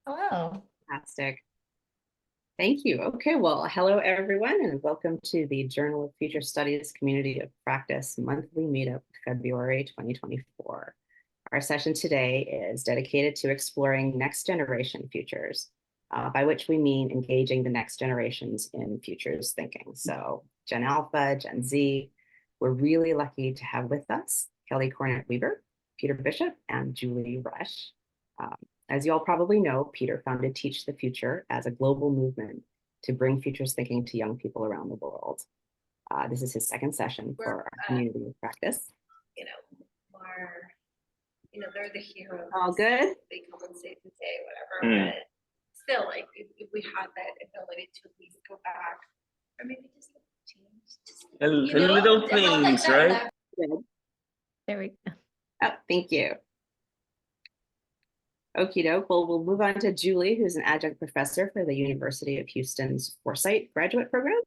Hello. Fantastic. Thank you. Okay, well, hello everyone, and welcome to the Journal of Future Studies Community of Practice monthly meetup, February 2024. Our session today is dedicated to exploring next generation futures, by which we mean engaging the next generations in futures thinking. So Gen Alpha, Gen Z, we're really lucky to have with us Kelly Kornet Weaver, Peter Bishop, and Juli Rush. Um, as you all probably know, Peter founded Teach the Future as a global movement to bring futures thinking to young people around the world. This is his second session for our community of practice. More, they're the heroes. All good? They come and save the day, whatever. But still, like, if we had that ability to at least go back, or maybe just change. The little things, right? Good. There we go. Oh, thank you. Okie doke. Well, we'll move on to Juli, who's an adjunct professor for the University of Houston's Foresight graduate program.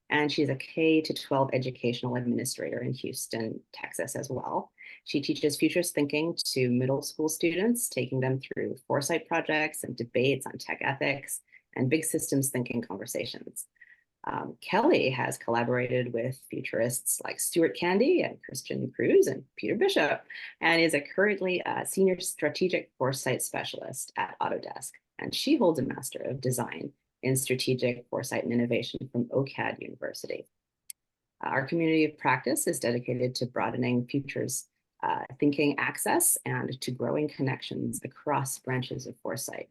And she's a K-12 educational administrator in Houston, Texas as well. She teaches futures thinking to middle school students, taking them through foresight projects and debates on tech ethics and big systems thinking conversations. Kelly has collaborated with futurists like Stuart Candy and Christian Cruz and Peter Bishop, and is currently a senior strategic foresight specialist at Autodesk. And she holds a Master of Design in Strategic Foresight and Innovation from OCAD University. Our community of practice is dedicated to broadening futures thinking access and to growing connections across branches of foresight.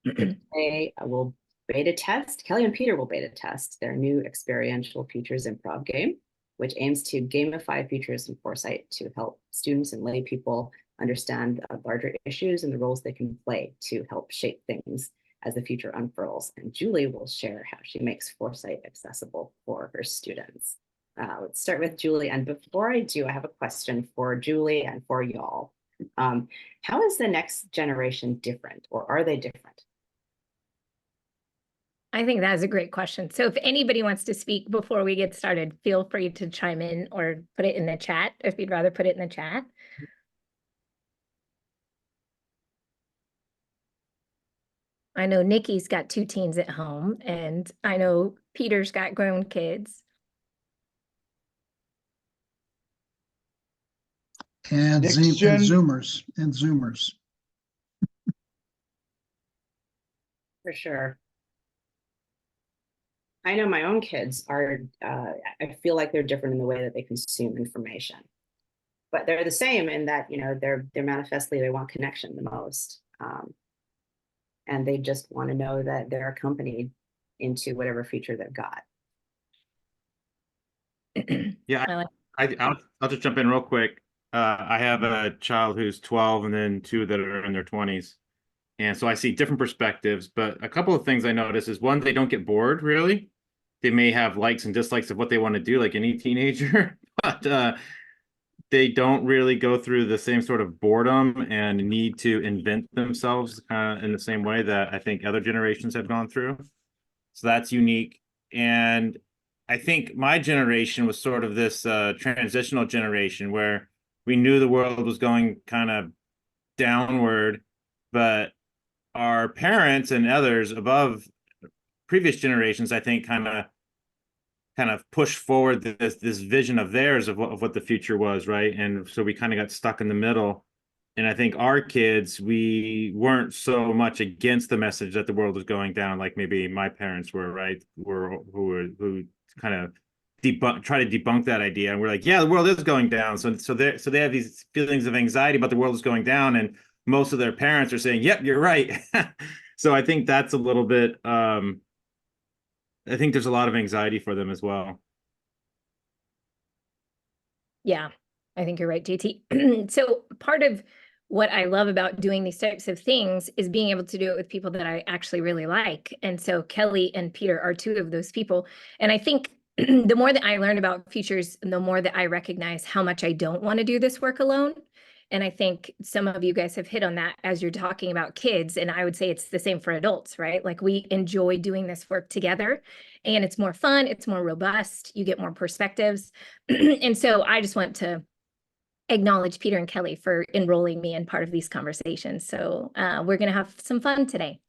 Today, we'll beta test, Kelly and Peter will beta test their new experiential futures improv game, which aims to gamify futures and foresight to help students and lay people understand larger issues and the roles they can play to help shape things as the future unfurls. And Juli will share how she makes foresight accessible for her students. Let's start with Juli. And before I do, I have a question for Juli and for y'all. How is the next generation different, or are they different? I think that is a great question. So if anybody wants to speak before we get started, feel free to chime in or put it in the chat if you'd rather put it in the chat. I know Nikki's got 2 teens at home, and I know Peter's got grown kids. And Zoomers. For sure. I know my own kids are, I feel like they're different in the way that they consume information. But they're the same in that, they're manifestly, they want connection the most. And they just want to know that they're accompanied into whatever future they've got. Yeah, I'll just jump in real quick. I have a child who's 12 and then 2 that are in their 20s. And so I see different perspectives, but a couple of things I notice is, one, they don't get bored, really. They may have likes and dislikes of what they want to do, like any teenager, but they don't really go through the same sort of boredom and need to invent themselves in the same way that I think other generations have gone through. So that's unique. And I think my generation was sort of this transitional generation where we knew the world was going kind of downward, but our parents and others above previous generations, I think, kind of pushed forward this vision of theirs of what the future was, right? And so we kind of got stuck in the middle. And I think our kids, we weren't so much against the message that the world was going down, like maybe my parents were, right? Who kind of try to debunk that idea. And we're like, yeah, the world is going down. So they have these feelings of anxiety about the world is going down, and most of their parents are saying, yep, you're right. So I think that's a little bit, I think there's a lot of anxiety for them as well. Yeah, I think you're right, JT. So part of what I love about doing these types of things is being able to do it with people that I actually really like. And so Kelly and Peter are 2 of those people. And I think the more that I learn about futures, the more that I recognize how much I don't want to do this work alone. And I think some of you guys have hit on that as you're talking about kids. And I would say it's the same for adults, right? Like, we enjoy doing this work together, and it's more fun, it's more robust, you get more perspectives. And so I just want to acknowledge Peter and Kelly for enrolling me in part of these conversations. So we're going to have some fun today.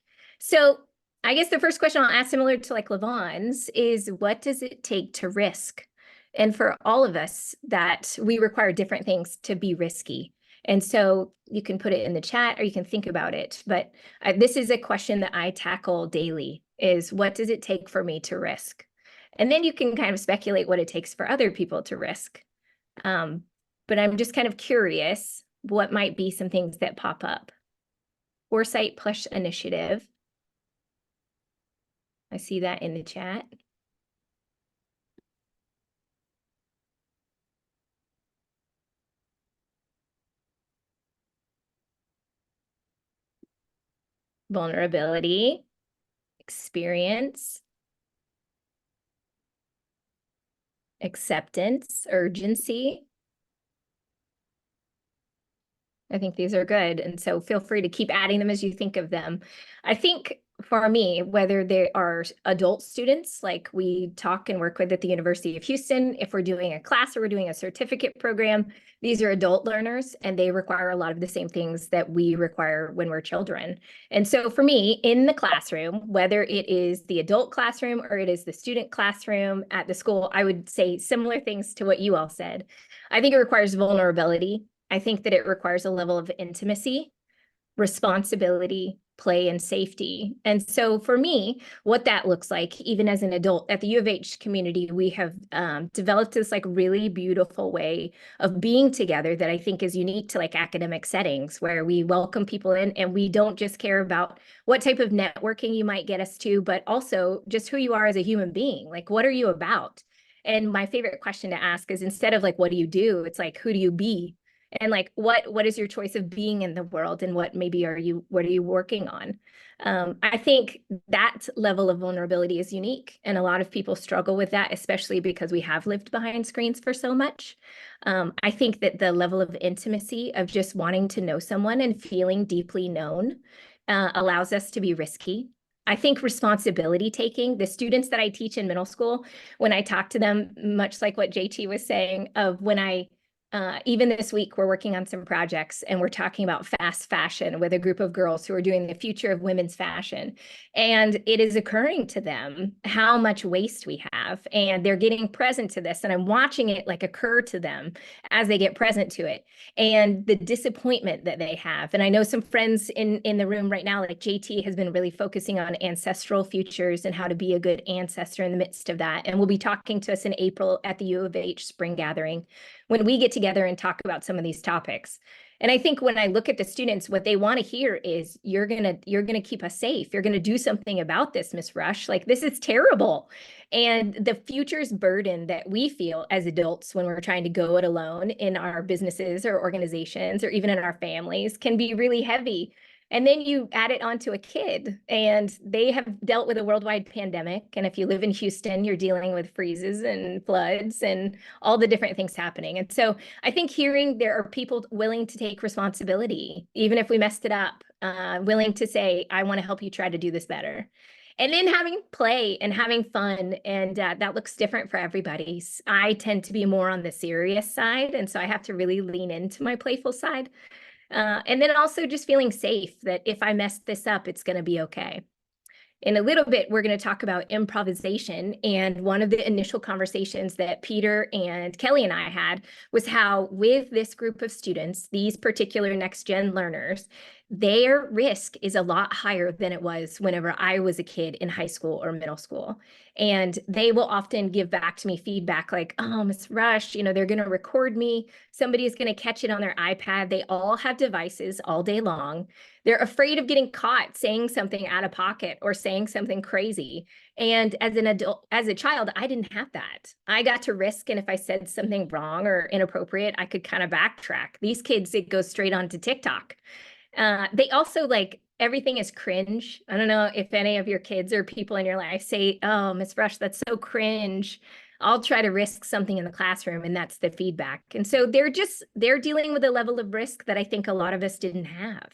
So I guess the first question I'll ask, similar to like Lavon's, is what does it take to risk? And for all of us, that we require different things to be risky. And so you can put it in the chat or you can think about it. But this is a question that I tackle daily, is what does it take for me to risk? And then you can kind of speculate what it takes for other people to risk. But I'm just kind of curious what might be some things that pop up. Foresight plus initiative. I see that in the chat. Vulnerability, experience, acceptance, urgency. I think these are good. And so feel free to keep adding them as you think of them. I think for me, whether they are adult students, like we talk and work with at the University of Houston, if we're doing a class or we're doing a certificate program, these are adult learners and they require a lot of the same things that we require when we're children. And so for me, in the classroom, whether it is the adult classroom or it is the student classroom at the school, I would say similar things to what you all said. I think it requires vulnerability. I think that it requires a level of intimacy, responsibility, play, and safety. And so for me, what that looks like, even as an adult at the U of H community, we have developed this like really beautiful way of being together that I think is unique to like academic settings, where we welcome people in and we don't just care about what type of networking you might get us to, but also just who you are as a human being. Like, what are you about? And my favorite question to ask is, instead of like, what do you do? It's like, who do you be? And like, what is your choice of being in the world, and what are you working on? I think that level of vulnerability is unique, and a lot of people struggle with that, especially because we have lived behind screens for so much. I think that the level of intimacy of just wanting to know someone and feeling deeply known allows us to be risky. I think responsibility taking, the students that I teach in middle school, when I talk to them, much like what JT was saying, of when even this week, we're working on some projects and we're talking about fast fashion with a group of girls who are doing the future of women's fashion. And it is occurring to them how much waste we have. And they're getting present to this. And I'm watching it like occur to them as they get present to it, and the disappointment that they have. And I know some friends in the room right now, like JT has been really focusing on ancestral futures and how to be a good ancestor in the midst of that. And we'll be talking to us in April at the U of H spring gathering, when we get together and talk about some of these topics. And I think when I look at the students, what they want to hear is, you're gonna keep us safe. You're gonna do something about this, Miss Rush. Like, this is terrible. And the future's burden that we feel as adults when we're trying to go it alone in our businesses or organizations or even in our families can be really heavy. And then you add it onto a kid, and they have dealt with a worldwide pandemic. And if you live in Houston, you're dealing with freezes and floods and all the different things happening. And so I think hearing there are people willing to take responsibility, even if we messed it up, willing to say, I want to help you try to do this better. And then having play and having fun. And that looks different for everybody. I tend to be more on the serious side. And so I have to really lean into my playful side. And then also just feeling safe that if I mess this up, it's going to be okay. In a little bit, we're going to talk about improvisation. And one of the initial conversations that Peter and Kelly and I had was how, with this group of students, these particular next gen learners, their risk is a lot higher than it was whenever I was a kid in high school or middle school. And they will often give back to me feedback like, oh, Ms. Rush, they're going to record me. Somebody is going to catch it on their iPad. They all have devices all day long. They're afraid of getting caught saying something out of pocket or saying something crazy. And as an adult, as a child, I didn't have that. I got to risk. And if I said something wrong or inappropriate, I could kind of backtrack. These kids, it goes straight on to TikTok. They also everything is cringe. I don't know if any of your kids or people in your life say, oh, Miss Rush, that's so cringe. I'll try to risk something in the classroom, and that's the feedback. And so they're dealing with a level of risk that I think a lot of us didn't have.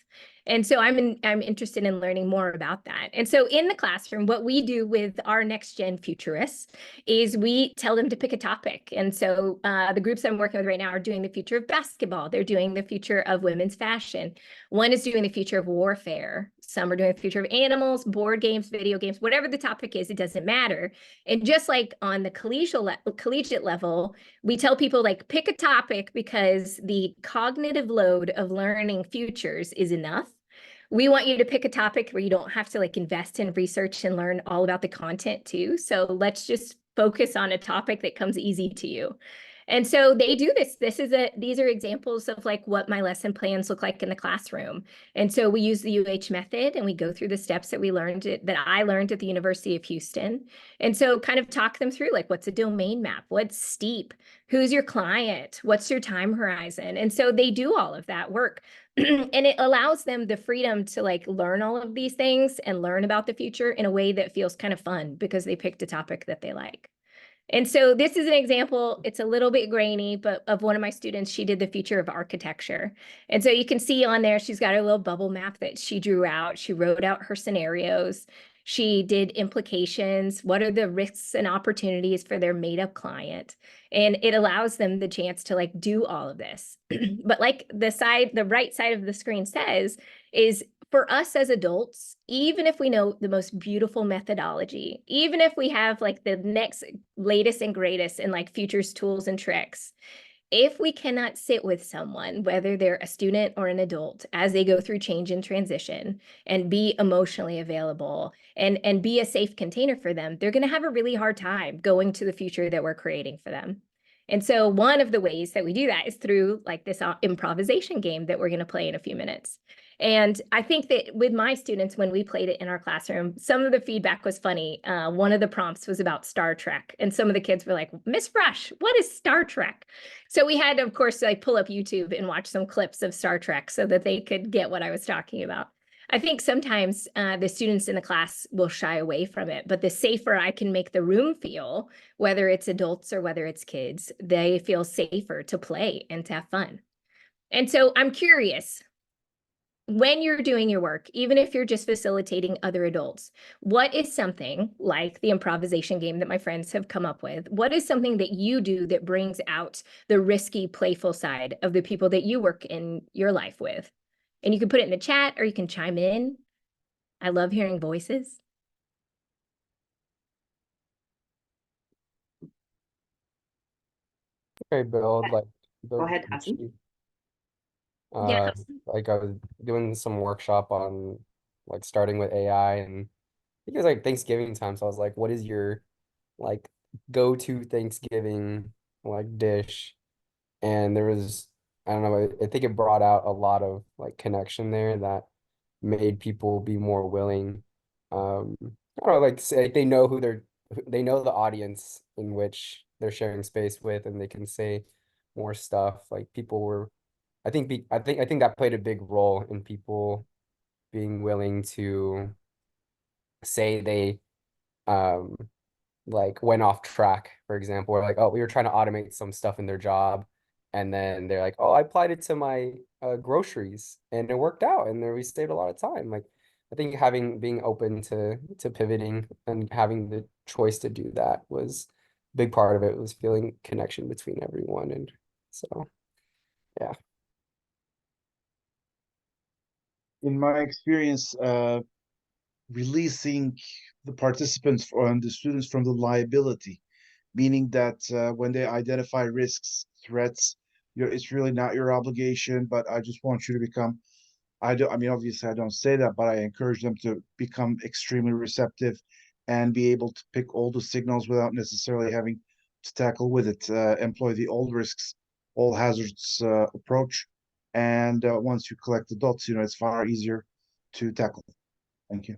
And so I'm interested in learning more about that. And so in the classroom, what we do with our next gen futurists is we tell them to pick a topic. And so the groups I'm working with right now are doing the future of basketball. They're doing the future of women's fashion. One is doing the future of warfare. Some are doing the future of animals, board games, video games, whatever the topic is, it doesn't matter. And just like on the collegiate level, we tell people like pick a topic because the cognitive load of learning futures is enough. We want you to pick a topic where you don't have to like invest in research and learn all about the content too. So let's just focus on a topic that comes easy to you. And so they do this. These are examples of like what my lesson plans look like in the classroom. And so we use the UH method and we go through the steps that I learned at the University of Houston. And so kind of talk them through like, what's a domain map? What's STEEP? Who's your client? What's your time horizon? And so they do all of that work. And it allows them the freedom to like learn all of these things and learn about the future in a way that feels kind of fun because they picked a topic that they like. And so this is an example, it's a little bit grainy, but of one of my students, she did the future of architecture. And so you can see on there, she's got a little bubble map that she drew out. She wrote out her scenarios. She did implications. What are the risks and opportunities for their made up client? And it allows them the chance to like do all of this. But like the right side of the screen says, is for us as adults, even if we know the most beautiful methodology, even if we have like the next latest and greatest in like futures, tools, and tricks, if we cannot sit with someone, whether they're a student or an adult, as they go through change and transition and be emotionally available and be a safe container for them, they're going to have a really hard time going to the future that we're creating for them. And so one of the ways that we do that is through like this improvisation game that we're going to play in a few minutes. And I think that with my students, when we played it in our classroom, some of the feedback was funny. One of the prompts was about Star Trek. And some of the kids were like, Miss Rush, what is Star Trek? So we had to, of course, like pull up YouTube and watch some clips of Star Trek so that they could get what I was talking about. I think sometimes the students in the class will shy away from it, but the safer I can make the room feel, whether it's adults or whether it's kids, they feel safer to play and to have fun. And so I'm curious, when you're doing your work, even if you're just facilitating other adults, what is something like the improvisation game that my friends have come up with? What is something that you do that brings out the risky, playful side of the people that you work in your life with? And you can put it in the chat or you can chime in. I love hearing voices. Okay, build like Go ahead, Hassan. Yeah. Like I was doing some workshop on like starting with AI, and I think it was like Thanksgiving time. So I was like, what is your like go-to Thanksgiving like dish? And there was, I don't know, I think it brought out a lot of like connection there that made people be more willing. I don't know, like say they know they know the audience in which they're sharing space with, and they can say more stuff. Like people were, I think that played a big role in people being willing to say they um like went off track, for example, or like, oh, we were trying to automate some stuff in their job, and then they're like, oh, I applied it to my groceries and it worked out, and then we saved a lot of time. Like I think being open to pivoting and having the choice to do that was a big part of it, was feeling connection between everyone. And so yeah. In my experience, releasing the participants and the students from the liability, meaning that when they identify risks, threats, it's really not your obligation, but I just want you to become, I mean, obviously I don't say that, but I encourage them to become extremely receptive and be able to pick all the signals without necessarily having to tackle with it, employ the all risks, all hazards approach. And once you collect the dots, it's far easier to tackle. Thank you.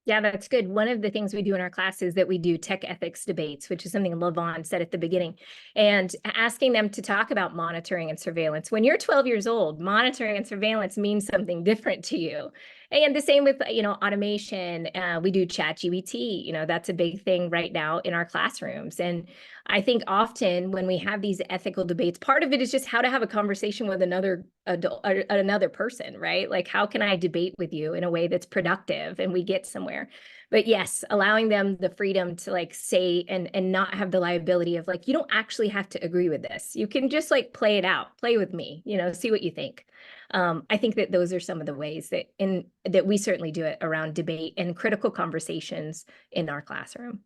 Yeah, that's good. One of the things we do in our class is that we do tech ethics debates, which is something Lavon said at the beginning, and asking them to talk about monitoring and surveillance. When you're 12 years old, monitoring and surveillance means something different to you. And the same with, automation. We do ChatGPT, that's a big thing right now in our classrooms. And I think often when we have these ethical debates, part of it is just how to have a conversation with another adult, or another person, right? Like, how can I debate with you in a way that's productive and we get somewhere? But yes, allowing them the freedom to like say and not have the liability of like, you don't actually have to agree with this. You can just like play it out, play with me, you know, see what you think. I think that those are some of the ways that we certainly do it around debate and critical conversations in our classroom.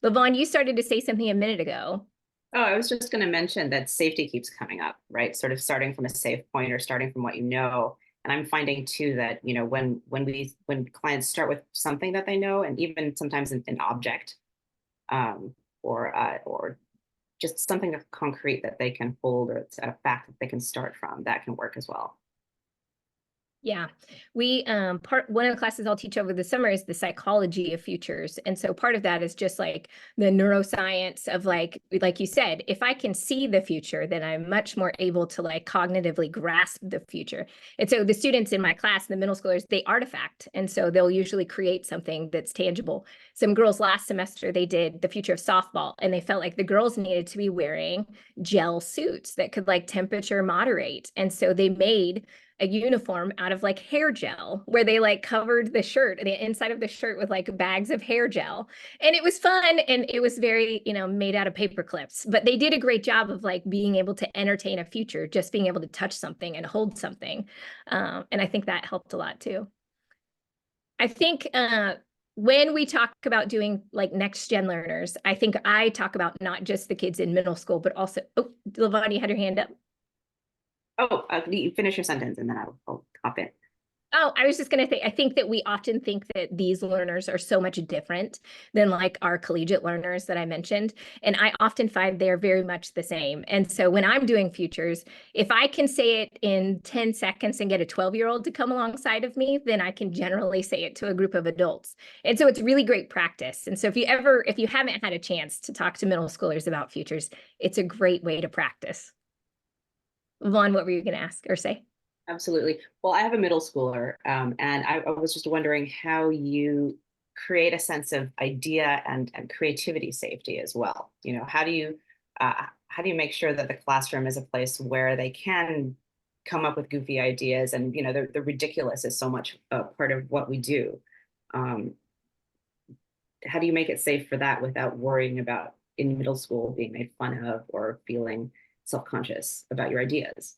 LaVon, you started to say something a minute ago. Oh, I was just going to mention that safety keeps coming up, right? Sort of starting from a safe point or starting from what you know. And I'm finding too that, you know, when clients start with something that they know, and even sometimes an object, or just something concrete that they can hold, or it's a fact that they can start from, that can work as well. Yeah, we one of the classes I'll teach over the summer is the psychology of futures. And so part of that is just like the neuroscience of like you said, if I can see the future, then I'm much more able to like cognitively grasp the future. And so the students in my class, the middle schoolers, they artifact. And so they'll usually create something that's tangible. Some girls last semester, they did the future of softball, and they felt like the girls needed to be wearing gel suits that could like temperature moderate. And so they made a uniform out of like hair gel, where they like covered the shirt, the inside of the shirt, with like bags of hair gel. And it was fun, and it was very, you know, made out of paper clips, but they did a great job of like being able to entertain a future, just being able to touch something and hold something. And I think that helped a lot too. I think when we talk about doing like next gen learners, I think I talk about not just the kids in middle school, but also, oh, LaVon, you had your hand up. Oh, you finish your sentence and then I'll hop in. Oh, I was just going to say, I think that we often think that these learners are so much different than like our collegiate learners that I mentioned. And I often find they're very much the same. And so when I'm doing futures, if I can say it in 10 seconds and get a 12-year-old to come alongside of me, then I can generally say it to a group of adults. And so it's really great practice. And so if you haven't had a chance to talk to middle schoolers about futures, it's a great way to practice. Vaughn, what were you going to ask or say? Absolutely. Well, I have a middle schooler, and I was just wondering how you create a sense of idea and creativity safety as well. You know, how do you make sure that the classroom is a place where they can come up with goofy ideas, and you know, the ridiculous is so much a part of what we do. How do you make it safe for that without worrying about in middle school being made fun of or feeling self-conscious about your ideas?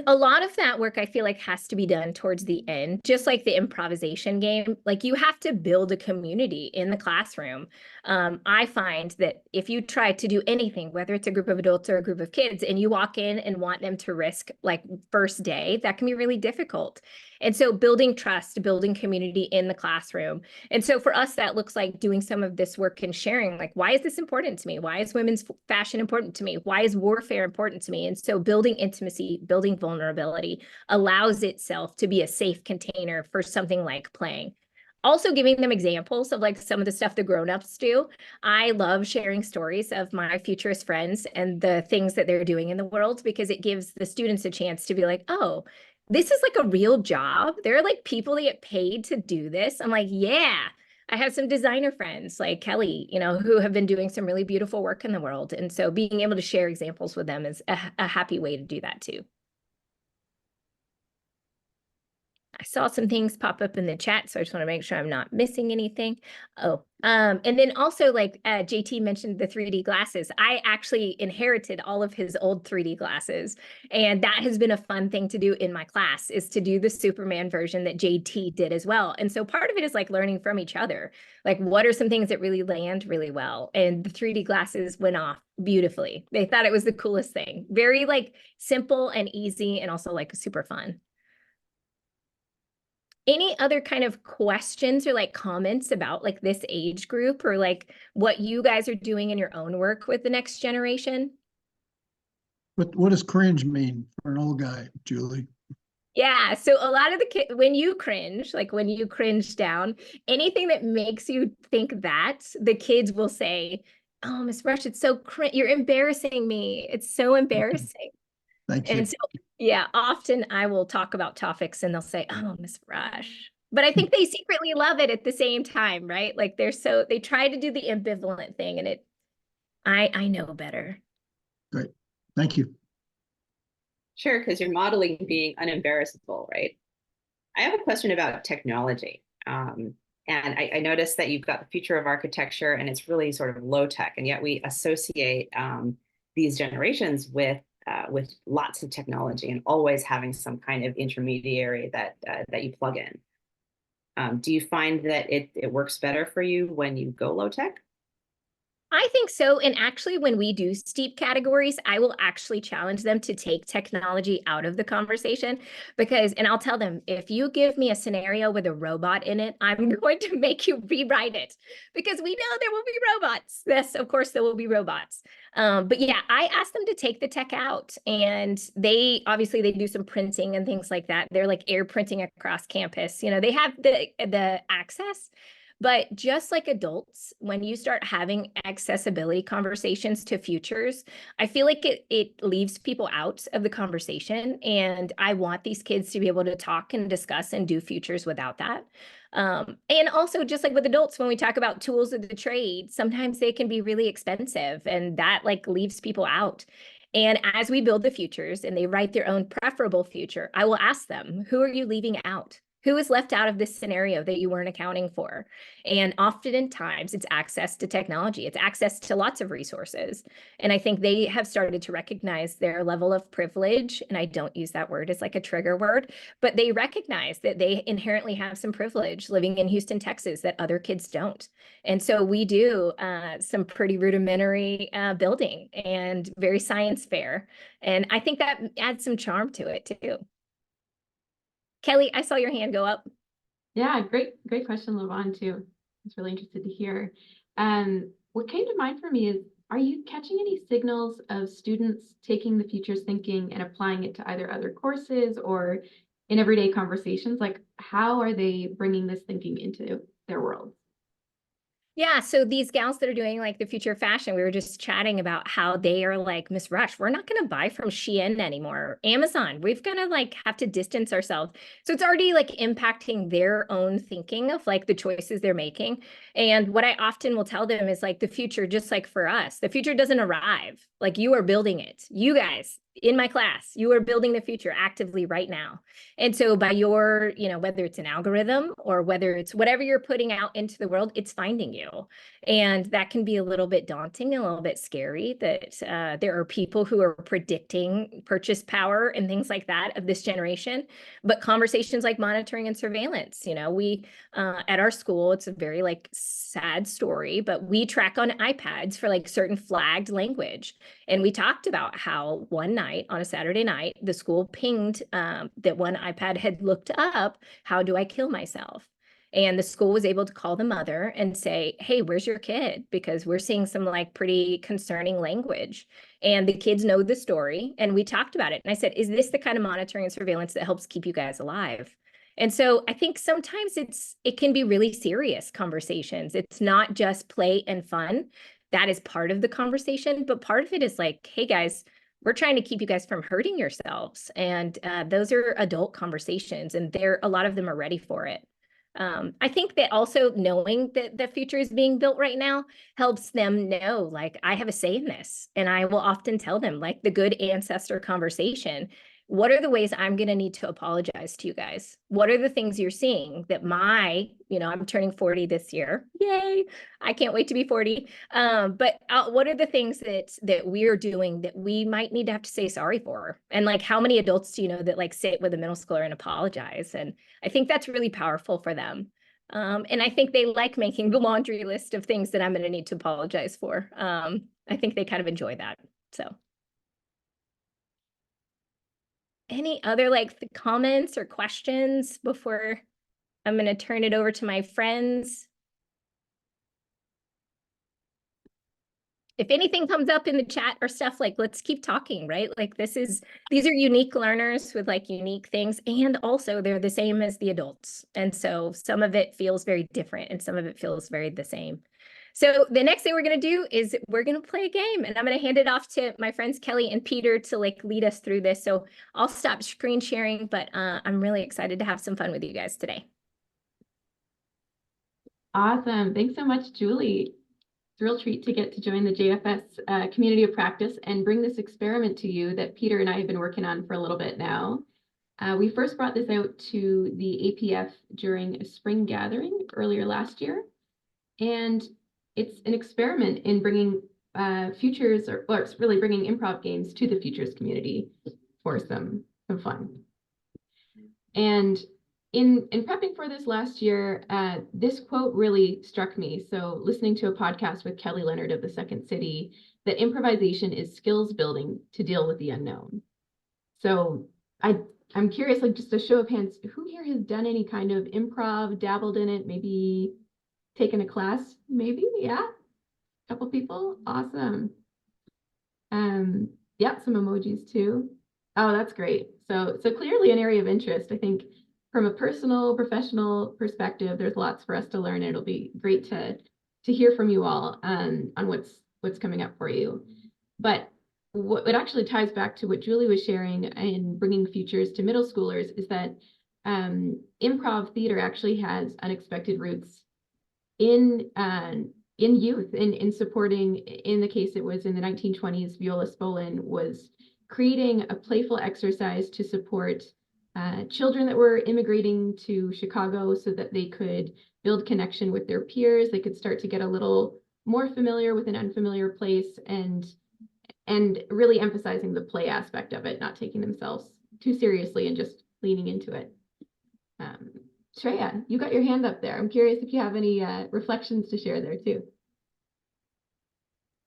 A lot of that work I feel like has to be done towards the end, just like the improvisation game. Like, you have to build a community in the classroom. I find that if you try to do anything, whether it's a group of adults or a group of kids, and you walk in and want them to risk like first day, that can be really difficult. And so building trust, building community in the classroom. And so for us, that looks like doing some of this work and sharing, like, why is this important to me? Why is women's fashion important to me? Why is warfare important to me? And so building intimacy, building vulnerability allows itself to be a safe container for something like playing. Also giving them examples of like some of the stuff the grown-ups do. I love sharing stories of my futurist friends and the things that they're doing in the world, because it gives the students a chance to be like, oh, this is like a real job. There are like people that get paid to do this. I'm like, yeah. I have some designer friends like Kelly, you know, who have been doing some really beautiful work in the world. And so being able to share examples with them is a happy way to do that too. I saw some things pop up in the chat, so I just want to make sure I'm not missing anything. Oh, and then also, like JT mentioned the 3D glasses. I actually inherited all of his old 3D glasses, and that has been a fun thing to do in my class, is to do the Superman version that JT did as well. And so part of it is like learning from each other. Like, what are some things that really land really well? And the 3D glasses went off beautifully. They thought it was the coolest thing. Very like simple and easy, and also like super fun. Any other kind of questions or like comments about like this age group, or like what you guys are doing in your own work with the next generation? What does cringe mean for an old guy, Julie? Yeah, so a lot of the kids, when you cringe, like when you cringe down, anything that makes you think that, the kids will say, oh, Miss Rush, it's so cringe. You're embarrassing me. It's so embarrassing. Thank you. And so, yeah, often I will talk about topics and they'll say, oh, Miss Rush. But I think they secretly love it at the same time, right? Like they try to do the ambivalent thing, and I know better. Great. Thank you. Sure, because you're modeling being unembarrassable, right? I have a question about technology. And I noticed that you've got the future of architecture and it's really sort of low tech, and yet we associate these generations with lots of technology and always having some kind of intermediary that you plug in. Do you find that it works better for you when you go low tech? I think so. And actually, when we do steep categories, I will actually challenge them to take technology out of the conversation because, and I'll tell them, if you give me a scenario with a robot in it, I'm going to make you rewrite it because we know there will be robots. Yes, of course, there will be robots. But yeah, I asked them to take the tech out, and they obviously they do some printing and things like that. They're like air printing across campus. You know, they have the access. But just like adults, when you start having accessibility conversations to futures, I feel like it leaves people out of the conversation. And I want these kids to be able to talk and discuss and do futures without that. And also, just like with adults, when we talk about tools of the trade, sometimes they can be really expensive, and that like leaves people out. And as we build the futures and they write their own preferable future, I will ask them, who are you leaving out? Who is left out of this scenario that you weren't accounting for? And oftentimes it's access to technology. It's access to lots of resources. And I think they have started to recognize their level of privilege. And I don't use that word as like a trigger word, but they recognize that they inherently have some privilege living in Houston, Texas that other kids don't. And so we do some pretty rudimentary building and very science fair. And I think that adds some charm to it too. Kelly, I saw your hand go up. Yeah, great question, Levon, too. I was really interested to hear. What came to mind for me is, are you catching any signals of students taking the futures thinking and applying it to either other courses or in everyday conversations? Like, how are they bringing this thinking into their world? Yeah, so these gals that are doing like the future fashion, we were just chatting about how they are like, Miss Rush, we're not going to buy from Shein anymore. Amazon, we've got to like have to distance ourselves. So it's already like impacting their own thinking of like the choices they're making. And what I often will tell them is like the future, just like for us, the future doesn't arrive. Like you are building it. You guys in my class, you are building the future actively right now. And so by your, you know, whether it's an algorithm or whether it's whatever you're putting out into the world, it's finding you. And that can be a little bit daunting, a little bit scary that there are people who are predicting purchase power and things like that of this generation. But conversations like monitoring and surveillance, you know, we at our school, it's a very like sad story, but we track on iPads for like certain flagged language. And we talked about how one night on a Saturday night, the school pinged that one iPad had looked up, how do I kill myself? And the school was able to call the mother and say, hey, where's your kid? Because we're seeing some like pretty concerning language. And the kids know the story. And we talked about it. And I said, is this the kind of monitoring and surveillance that helps keep you guys alive? And so I think sometimes it can be really serious conversations. It's not just play and fun. That is part of the conversation. But part of it is like, hey, guys, we're trying to keep you guys from hurting yourselves. And those are adult conversations. And a lot of them are ready for it. I think that also knowing that the future is being built right now helps them know, like, I have a say in this. And I will often tell them, like, the good ancestor conversation. What are the ways I'm going to need to apologize to you guys? What are the things you're seeing that I'm turning 40 this year. Yay. I can't wait to be 40. But what are the things that we're doing that we might need to have to say sorry for? And like, how many adults do you know that like sit with a middle schooler and apologize? And I think that's really powerful for them. And I think they like making the laundry list of things that I'm going to need to apologize for. I think they kind of enjoy that. So. Any other like comments or questions before I'm going to turn it over to my friends? If anything comes up in the chat or stuff, like, let's keep talking, right? Like these are unique learners with like unique things. And also they're the same as the adults. And so some of it feels very different and some of it feels very the same. So the next thing we're going to do is we're going to play a game, and I'm going to hand it off to my friends Kelly and Peter to like lead us through this. So I'll stop screen sharing, but I'm really excited to have some fun with you guys today. Awesome. Thanks so much, Julie. real treat to get to join the JFS community of practice and bring this experiment to you that Peter and I have been working on for a little bit now. We first brought this out to the APF during a spring gathering earlier last year. And it's an experiment in bringing futures, or it's really bringing improv games to the futures community for some fun. And in prepping for this last year, this quote really struck me. So listening to a podcast with Kelly Leonard of the Second City, that improvisation is skills building to deal with the unknown. So I'm curious, like just a show of hands, who here has done any kind of improv, dabbled in it, maybe taken a class, maybe? Yeah, a couple people, awesome. Yeah, some emojis too. Oh, that's great. So clearly an area of interest. I think from a personal, professional perspective, there's lots for us to learn. It'll be great to hear from you all on what's coming up for you. But what it actually ties back to what Julie was sharing in bringing futures to middle schoolers is that improv theater actually has unexpected roots in youth, in supporting, in the case it was in the 1920s, Viola Spolin was creating a playful exercise to support children that were immigrating to Chicago so that they could build connection with their peers. They could start to get a little more familiar with an unfamiliar place, and really emphasizing the play aspect of it, not taking themselves too seriously and just leaning into it. Shreya, you got your hand up there. I'm curious if you have any reflections to share there too.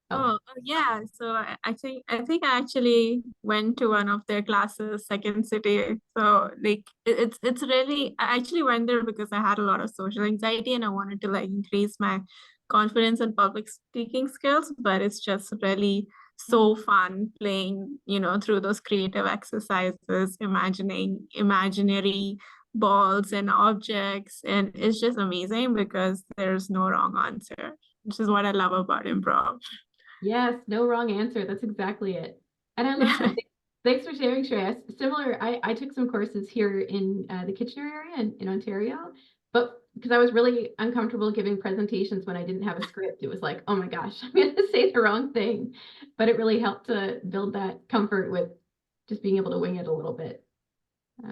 Oh, yeah. So I think I actually went to one of their classes, Second City. So like it's really, I actually went there because I had a lot of social anxiety and I wanted to like increase my confidence and public speaking skills. But it's just really so fun playing, through those creative exercises, imagining imaginary balls and objects, and it's just amazing because there's no wrong answer, which is what I love about improv. Yes, no wrong answer. That's exactly it. And I love that. Thanks for sharing, Shreya. Similar, I took some courses here in the Kitchener area in Ontario, but because I was really uncomfortable giving presentations when I didn't have a script, it was like, oh my gosh, I'm going to say the wrong thing. But it really helped to build that comfort with just being able to wing it a little bit.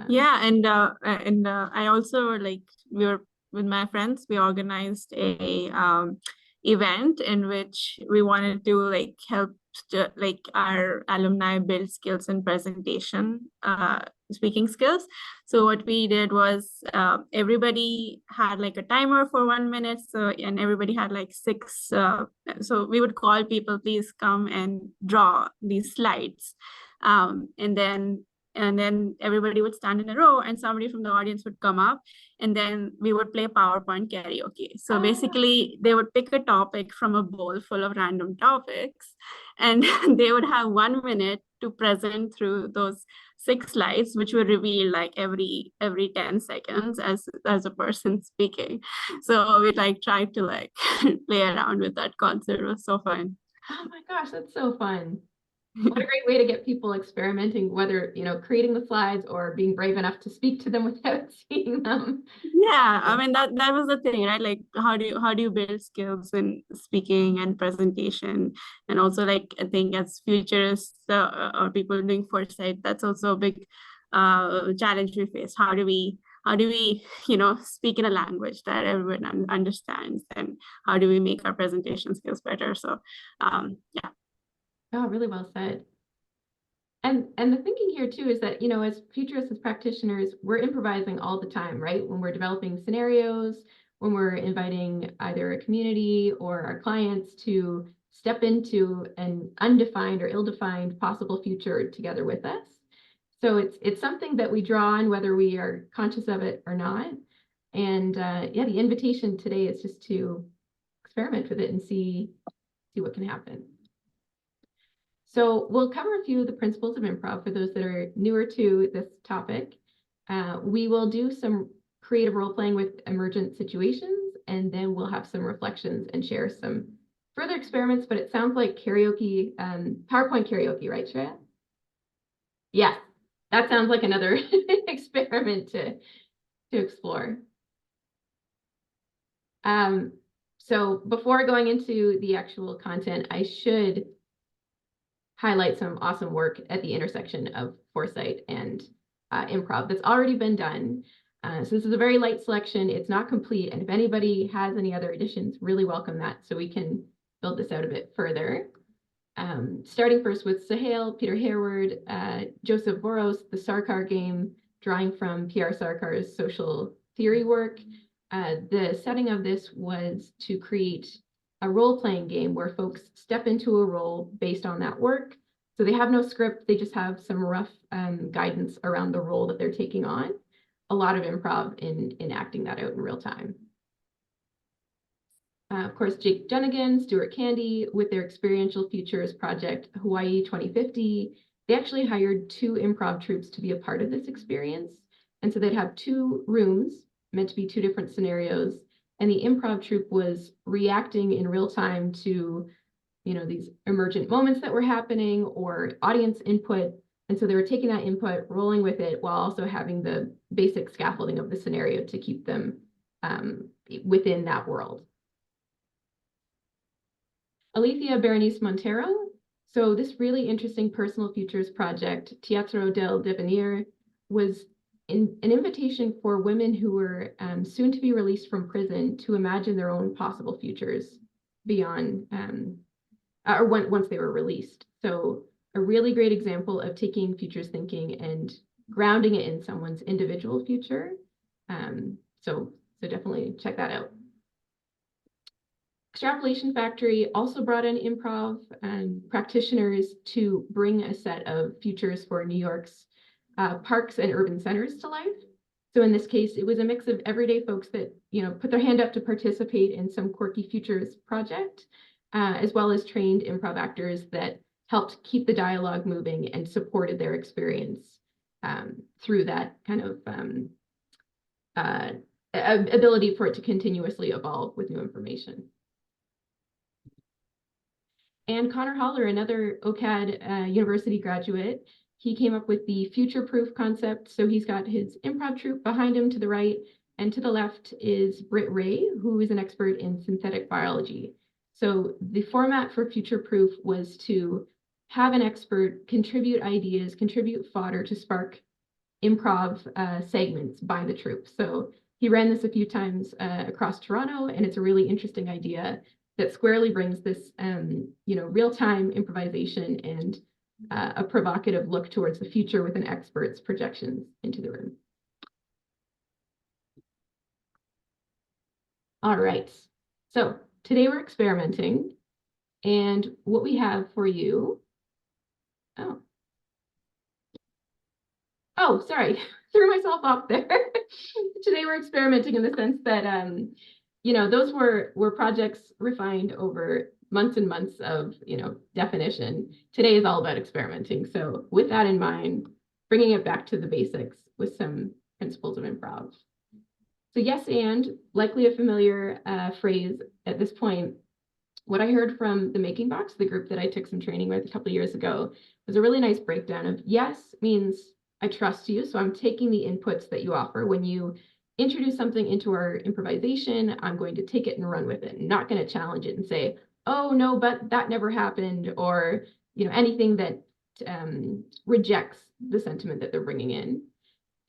Yeah, and I also we were with my friends, we organized a event in which we wanted to help our alumni build skills in presentation, speaking skills. So what we did was everybody had a timer for 1 minute. So, and everybody had 6. So we would call people, please come and draw these slides. And then everybody would stand in a row and somebody from the audience would come up and then we would play PowerPoint karaoke. So basically they would pick a topic from a bowl full of random topics and they would have 1 minute to present through those 6 slides, which were revealed every 10 seconds as a person speaking. So we tried to play around with that concept. It was so fun. Oh my gosh, that's so fun. What a great way to get people experimenting, whether, creating the slides or being brave enough to speak to them without seeing them. Yeah, I mean, that was the thing, right? How do you build skills in speaking and presentation? And also I think as futurists or people doing foresight, that's also a big challenge we face. How do we speak in a language that everyone understands, and how do we make our presentation skills better? So yeah. Oh, really well said. And the thinking here too is that, as futurists, as practitioners, we're improvising all the time, right? When we're developing scenarios, when we're inviting either a community or our clients to step into an undefined or ill-defined possible future together with us. So it's something that we draw on whether we are conscious of it or not. And yeah, the invitation today is just to experiment with it and see what can happen. So we'll cover a few of the principles of improv for those that are newer to this topic. We will do some creative role playing with emergent situations, and then we'll have some reflections and share some further experiments, but it sounds like karaoke, PowerPoint karaoke, right, Shreya? Yeah, that sounds like another experiment to explore. So before going into the actual content, I should highlight some awesome work at the intersection of foresight and improv that's already been done. So this is a very light selection. It's not complete. And if anybody has any other additions, really welcome that so we can build this out a bit further. Starting first with Sahel, Peter Harewood, Joseph Boros, the Sarkar game, drawing from P.R. Sarkar's social theory work. The setting of this was to create a role-playing game where folks step into a role based on that work. So they have no script, they just have some rough guidance around the role that they're taking on. A lot of improv in acting that out in real time. Of course, Jake Dunnigan, Stuart Candy, with their Experiential Futures project, Hawaii 2050, they actually hired 2 improv troupes to be a part of this experience. And so they'd have 2 rooms, meant to be 2 different scenarios. And the improv troupe was reacting in real time to, you know, these emergent moments that were happening or audience input. And so they were taking that input, rolling with it, while also having the basic scaffolding of the scenario to keep them within that world. Alethea Berenice Montero. So this really interesting personal futures project, Teatro del Devenir, was an invitation for women who were soon to be released from prison to imagine their own possible futures beyond, or once they were released. So a really great example of taking futures thinking and grounding it in someone's individual future. So definitely check that out. Extrapolation Factory also brought in improv practitioners to bring a set of futures for New York's parks and urban centers to life. So in this case, it was a mix of everyday folks that, you know, put their hand up to participate in some quirky futures project, as well as trained improv actors that helped keep the dialogue moving and supported their experience through that kind of ability for it to continuously evolve with new information. And Connor Holler, another OCAD university graduate, he came up with the future-proof concept. So he's got his improv troupe behind him to the right, and to the left is Britt Ray, who is an expert in synthetic biology. So the format for future-proof was to have an expert contribute ideas, contribute fodder to spark improv segments by the troupe. So he ran this a few times across Toronto, and it's a really interesting idea that squarely brings this, you know, real-time improvisation and a provocative look towards the future with an expert's projections into the room. All right, so today we're experimenting, and what we have for you, oh, sorry, threw myself off there. Today we're experimenting in the sense that, you know, those were projects refined over months and months of, you know, definition. Today is all about experimenting. So with that in mind, bringing it back to the basics with some principles of improv. So yes, and likely a familiar phrase at this point. What I heard from the Making Box, the group that I took some training with a couple of years ago, was a really nice breakdown of yes means I trust you. So I'm taking the inputs that you offer. When you introduce something into our improvisation, I'm going to take it and run with it. I'm not going to challenge it and say, oh no, but that never happened, or, you know, anything that rejects the sentiment that they're bringing in.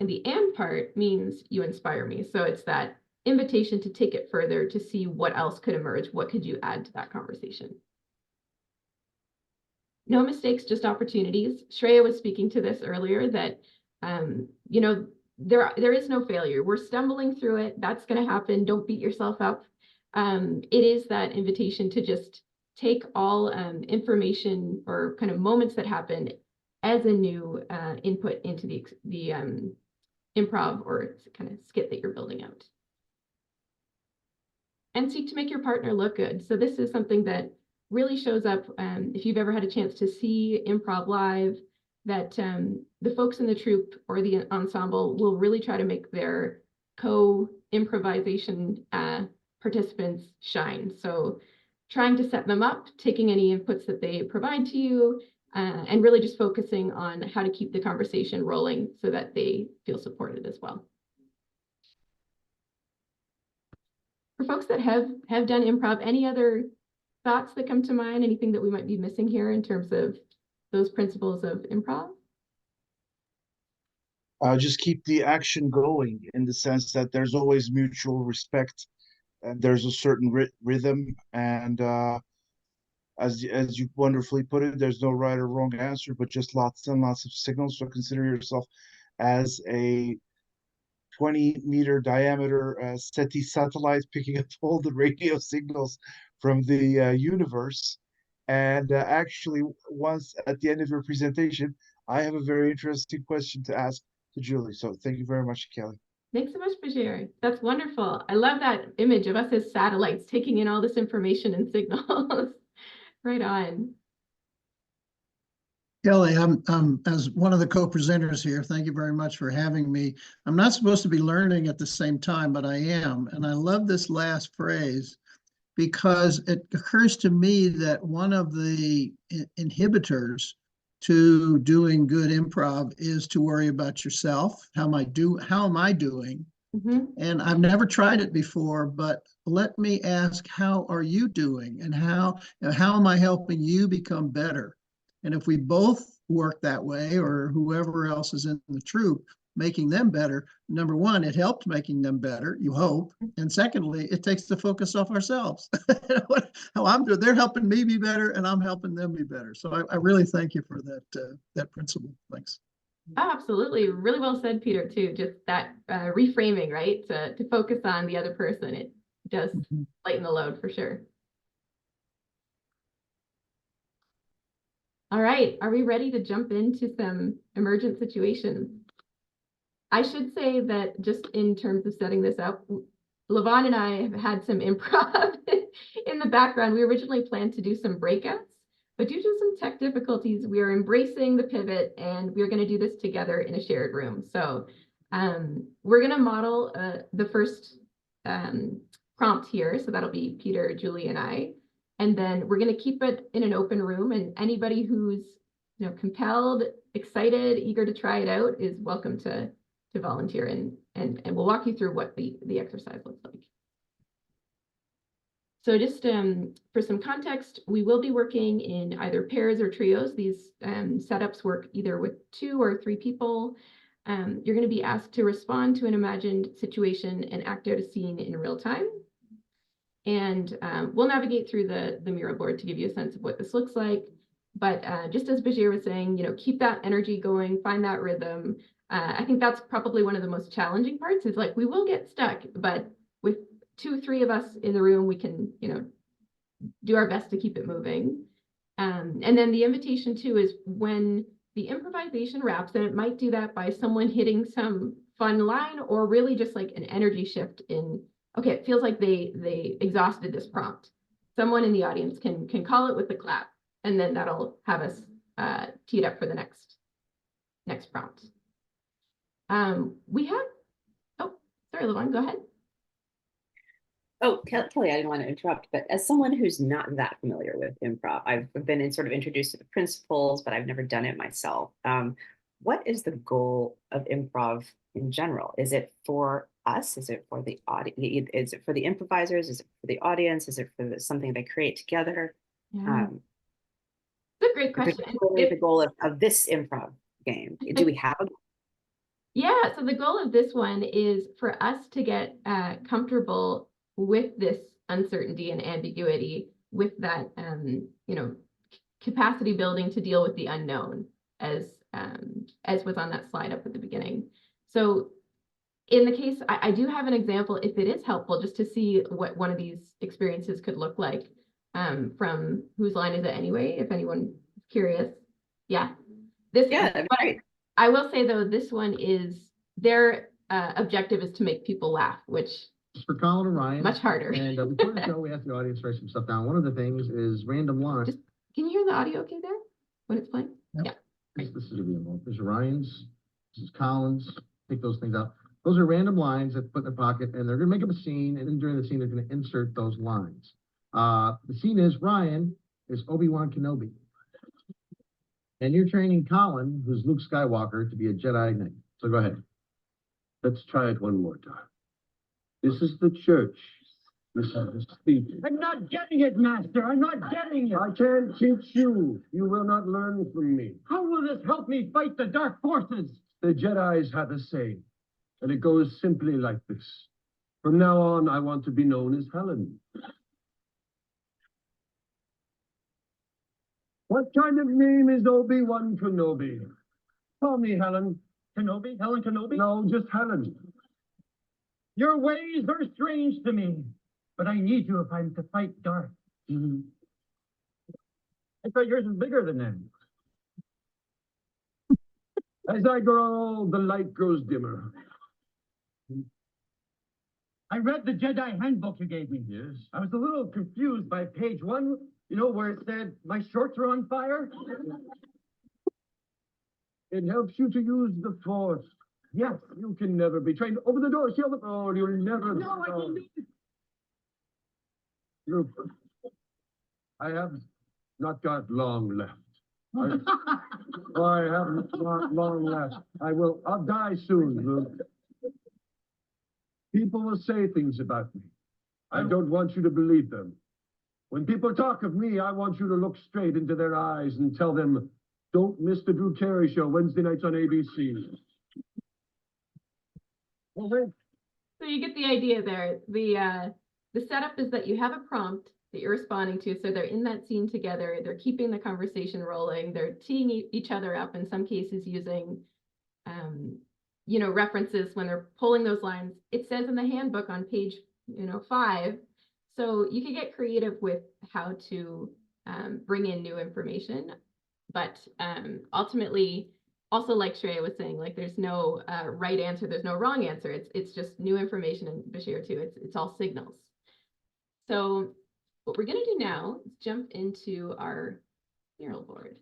And the and part means you inspire me. So it's that invitation to take it further, to see what else could emerge. What could you add to that conversation? No mistakes, just opportunities. Shreya was speaking to this earlier, that, you know, there is no failure. We're stumbling through it. That's going to happen. Don't beat yourself up. It is that invitation to just take all information or kind of moments that happen as a new input into the improv or kind of skit that you're building out. And seek to make your partner look good. So this is something that really shows up if you've ever had a chance to see improv live, that the folks in the troupe or the ensemble will really try to make their co-improvisation participants shine. So trying to set them up, taking any inputs that they provide to you, and really just focusing on how to keep the conversation rolling so that they feel supported as well. for folks that have done improv, any other thoughts that come to mind? Anything that we might be missing here in terms of those principles of improv? Just keep the action going in the sense that there's always mutual respect and there's a certain rhythm. And as you wonderfully put it, there's no right or wrong answer, but just lots and lots of signals. So consider yourself as a 20-meter diameter SETI satellite picking up all the radio signals from the universe. And actually, once at the end of your presentation, I have a very interesting question to ask to Julie. So thank you very much, Kelly. Thanks so much, Bashir. That's wonderful. I love that image of us as satellites taking in all this information and signals. Right on. Kelly, I'm as one of the co-presenters here. Thank you very much for having me. I'm not supposed to be learning at the same time, but I am. And I love this last phrase because it occurs to me that one of the inhibitors to doing good improv is to worry about yourself. How am I doing? Mm-hmm. And I've never tried it before, but let me ask, how are you doing? And how am I helping you become better? And if we both work that way, or whoever else is in the troupe, making them better, number one, it helped making them better, you hope. And secondly, it takes the focus off ourselves. How I'm doing, they're helping me be better and I'm helping them be better. So I really thank you for that principle. Thanks. Oh, absolutely. Really well said, Peter, too. Just that reframing, right? To focus on the other person. It does lighten the load for sure. All right. Are we ready to jump into some emergent situations? I should say that just in terms of setting this up, Levon and I have had some improv in the background. We originally planned to do some breakouts, but due to some tech difficulties, we are embracing the pivot and we're going to do this together in a shared room. So we're going to model the first prompt here. So that'll be Peter, Julie, and I. And then we're going to keep it in an open room, and anybody who's compelled, excited, eager to try it out is welcome to volunteer, and we'll walk you through what the exercise looks like. So just for some context, we will be working in either pairs or trios. These setups work either with 2 or 3 people. You're going to be asked to respond to an imagined situation and act out a scene in real time. And we'll navigate through the Miro board to give you a sense of what this looks like. But just as Bashir was saying, keep that energy going, find that rhythm. I think that's probably one of the most challenging parts is like, we will get stuck, but with 2, 3 of us in the room, we can, do our best to keep it moving. And then the invitation too is when the improvisation wraps, and it might do that by someone hitting some fun line or really just like an energy shift in, okay, it feels like they exhausted this prompt. Someone in the audience can call it with a clap, and then that'll have us tee it up for the next prompt. We have, oh, sorry, Levon, go ahead. Oh, Kelly, I didn't want to interrupt, but as someone who's not that familiar with improv, I've been introduced to the principles, but I've never done it myself. What is the goal of improv in general? Is it for us? Is it for the audience? Is it for the improvisers? Is it for the audience? Is it for something they create together? Yeah. It's a great question. The goal of this improv game. Do we have a goal? Yeah, so the goal of this one is for us to get comfortable with this uncertainty and ambiguity, with that capacity building to deal with the unknown, as was on that slide up at the beginning. So in the case, I do have an example, if it is helpful, just to see what one of these experiences could look like, from Whose Line Is It Anyway, if anyone's curious. Yeah. That'd be great. I will say though, this one is, their objective is to make people laugh, which for Colin and Ryan. Much harder. And before the show, we asked the audience to write some stuff down. One of the things is random lines. Can you hear the audio okay there when it's playing? Yep. Yeah. This is a real. This is Ryan's. This is Colin's. Take those things out. Those are random lines that put in their pocket, and they're going to make up a scene. And then during the scene, they're going to insert those lines. The scene is Ryan is Obi-Wan Kenobi, and you're training Colin, who's Luke Skywalker, to be a Jedi Knight. So go ahead. Let's try it one more time. This is the church. Speech. I'm not getting it, Master. I'm not getting it. I can't teach you. You will not learn from me. How will this help me fight the dark forces? The Jedis have a say, and it goes simply like this. From now on, I want to be known as Helen. What kind of name is Obi-Wan Kenobi? Call me Helen. Kenobi? Helen Kenobi? No, just Helen. Your ways are strange to me, but I need you if I'm to fight Darth. I thought yours was bigger than that. As I grow old, the light grows dimmer. I read the Jedi handbook you gave me. Yes. I was a little confused by page 1, you know, where it said, my shorts are on fire. It helps you to use the Force. Yes, you can never be trained. Open the door, shield the door. You'll never. No, I can do it. I have not got long left. I haven't got long left. I'll die soon, Luke. People will say things about me. I don't want you to believe them. When people talk of me, I want you to look straight into their eyes and tell them, don't miss the Drew Carey Show Wednesday nights on ABC. So you get the idea there. The setup is that you have a prompt that you're responding to. So they're in that scene together. They're keeping the conversation rolling. They're teeing each other up, in some cases using, you know, references when they're pulling those lines. It says in the handbook on page, 5. So you can get creative with how to bring in new information. But ultimately, also like Shreya was saying, like there's no right answer, there's no wrong answer. It's just new information, and Bashir too. It's all signals. So what we're gonna do now is jump into our mural board.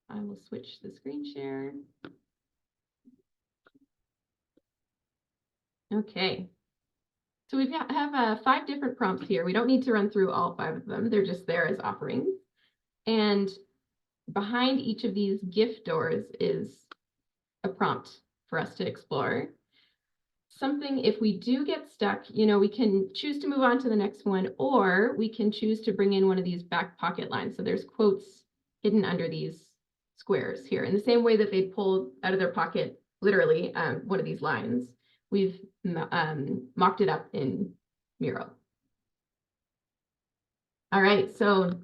I will switch the screen share. Okay. So we have 5 different prompts here. We don't need to run through all 5 of them. They're just there as offerings. And behind each of these gift doors is a prompt for us to explore. Something, if we do get stuck, we can choose to move on to the next one, or we can choose to bring in one of these back pocket lines. So there's quotes hidden under these squares here. In the same way that they pulled out of their pocket, literally, one of these lines, we've mocked it up in Miro. All right, so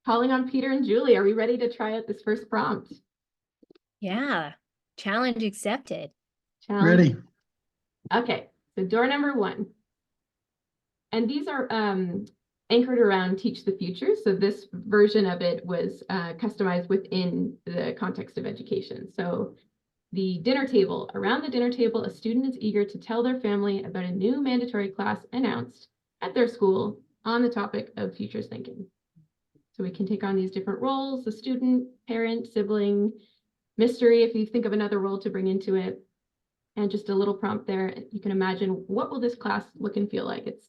calling on Peter and Julie, are we ready to try out this first prompt? Yeah, challenge accepted. Challenge. Ready. Okay, so door number 1. And these are anchored around Teach the Future. So this version of it was customized within the context of education. So the dinner table. Around the dinner table, a student is eager to tell their family about a new mandatory class announced at their school on the topic of futures thinking. So we can take on these different roles: the student, parent, sibling, mystery, if you think of another role to bring into it. And just a little prompt there. You can imagine, what will this class look and feel like? It's,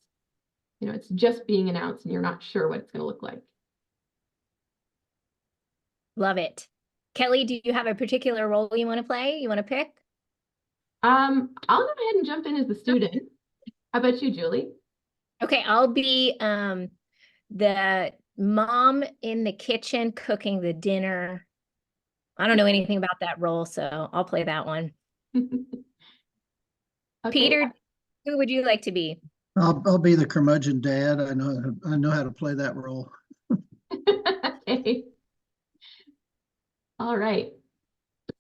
it's just being announced and you're not sure what it's going to look like. Love it. Kelly, do you have a particular role you want to play? You want to pick? I'll go ahead and jump in as the student. How about you, Julie? Okay, I'll be the mom in the kitchen cooking the dinner. I don't know anything about that role, so I'll play that one. Okay. Peter, who would you like to be? I'll be the curmudgeon dad. I know how to play that role. Okay. All right.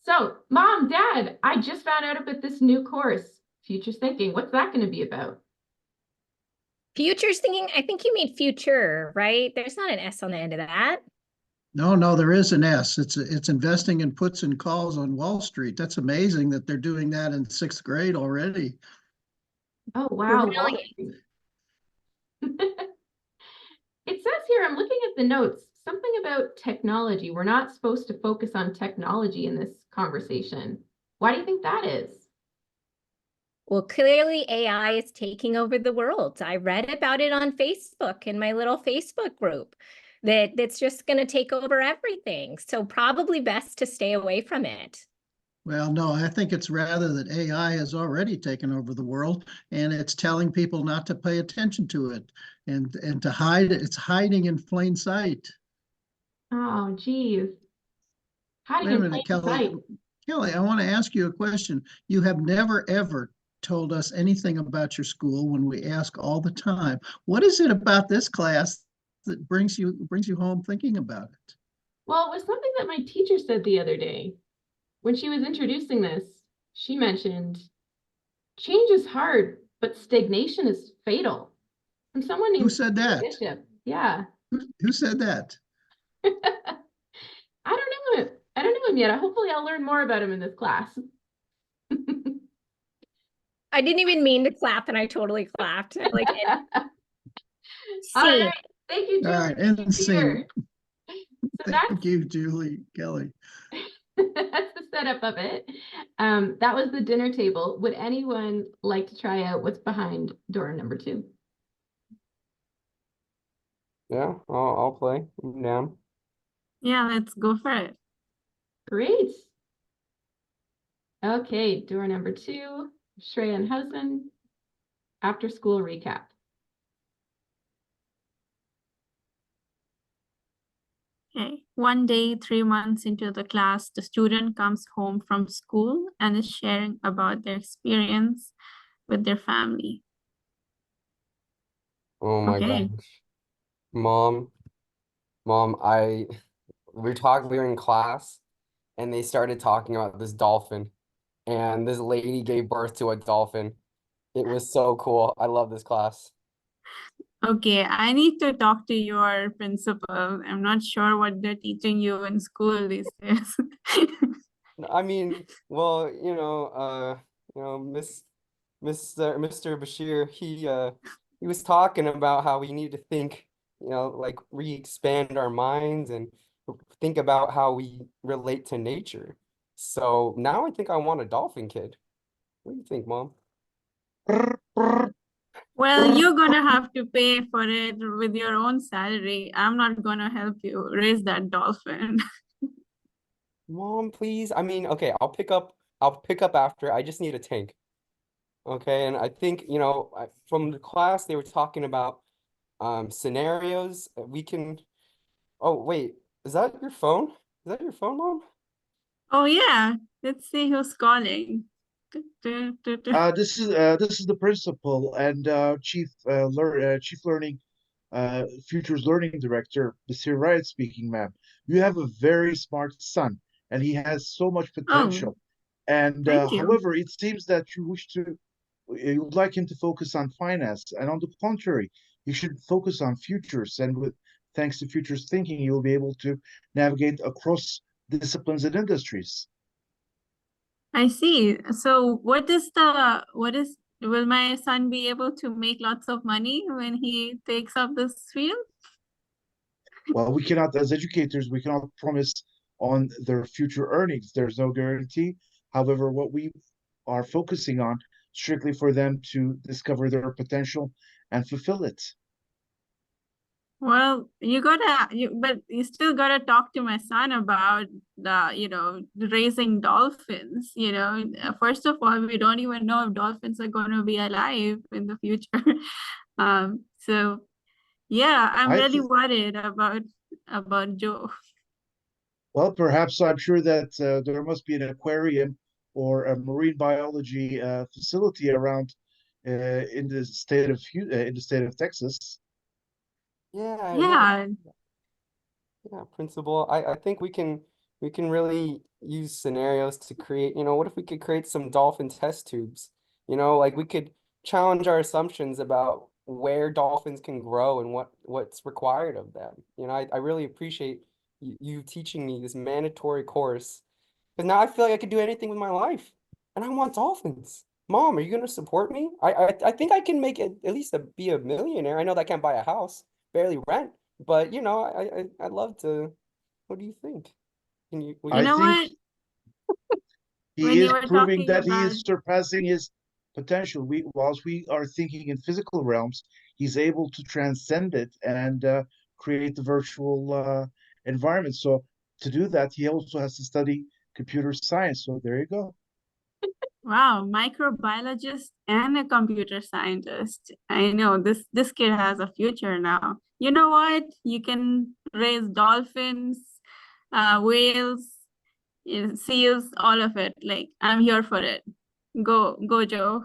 So, Mom, Dad, I just found out about this new course, Futures Thinking. What's that going to be about? Futures Thinking? I think you mean future, right? There's not an S on the end of that. No, there is an S. It's investing in puts and calls on Wall Street. That's amazing that they're doing that in 6th grade already. Oh, wow. Brilliant. It says here, I'm looking at the notes, something about technology. We're not supposed to focus on technology in this conversation. Why do you think that is? Well, clearly AI is taking over the world. I read about it on Facebook in my little Facebook group. That's just going to take over everything. So probably best to stay away from it. Well, no, I think it's rather that AI has already taken over the world and it's telling people not to pay attention to it and to hide it. It's hiding in plain sight. Oh, geez. Hiding Wait a in minute, plain Kelly. sight. Kelly, I want to ask you a question. You have never ever told us anything about your school when we ask all the time. What is it about this class that brings you home thinking about it? Well, it was something that my teacher said the other day. When she was introducing this, she mentioned change is hard, but stagnation is fatal. From someone Who named said Peter that? Bishop. Yeah. Who said that? I don't know him. I don't know him yet. Hopefully I'll learn more about him in this class. I didn't even mean to clap and I totally clapped. Like All scene. right. Thank you, All Julie. right, Thank you, end scene. Peter. So that's Thank you, Julie, Kelly. that's the setup of it. That was the dinner table. Would anyone like to try out what's behind door number 2? Yeah, I'll play. I'm down. Yeah, let's go for it. Great. Okay, door number 2, Shreya and Housen, after school recap. Okay. One day, 3 months into the class, the student comes home from school and is sharing about their experience with their family. Oh my Okay. gosh. Mom, we were in class and they started talking about this dolphin and this lady gave birth to a dolphin. It was so cool. I love this class. Okay, I need to talk to your principal. I'm not sure what they're teaching you in school these days. I mean, well, Mr. Bashir, he was talking about how we need to think, like re-expand our minds and think about how we relate to nature. So now I think I want a dolphin kid. What do you think, Mom? Well, you're gonna have to pay for it with your own salary. I'm not gonna help you raise that dolphin. Mom, please. I mean, okay, I'll pick up after. I just need a tank. Okay, and I think, from the class they were talking about scenarios. We can Oh, wait. Is that your phone? Is that your phone, Mom? Oh yeah, let's see who's calling. Du- du- du- du. This is the principal and chief learning futures learning director, Mr. Wright speaking, ma'am. You have a very smart son, and he has so much Oh, potential. And thank you. however, it seems that you would like him to focus on finance, and on the contrary, he should focus on futures. And thanks to futures thinking, you will be able to navigate across disciplines and industries. I see. So will my son be able to make lots of money when he takes up this field? Well, we cannot, as educators, we cannot promise on their future earnings. There's no guarantee. However, what we are focusing on strictly for them to discover their potential and fulfill it. Well, but you still gotta talk to my son about raising dolphins. First of all, we don't even know if dolphins are going to be alive in the future. So yeah, I'm I really th worried about Joe. well, perhaps I'm sure that there must be an aquarium or a marine biology facility around in the state of Texas. Yeah, yeah, Yeah, yeah, Principal. I think we can really use scenarios to create, what if we could create some dolphin test tubes? Like we could challenge our assumptions about where dolphins can grow and what's required of them. I really appreciate you teaching me this mandatory course. Because now I feel like I could do anything with my life. And I want dolphins. Mom, are you gonna support me? I think I can make it at least be a millionaire. I know that I can't buy a house, barely rent, but I'd love to. What do you think? Will you I you know think what? he When you is were proving talking that he about is surpassing his potential. Whilst we are thinking in physical realms, he's able to transcend it and create the virtual environment. So to do that, he also has to study computer science. So there you go. Wow, microbiologist and a computer scientist. I know this kid has a future now. You know what? You can raise dolphins, whales, seals, all of it. Like, I'm here for it. Go, Joe.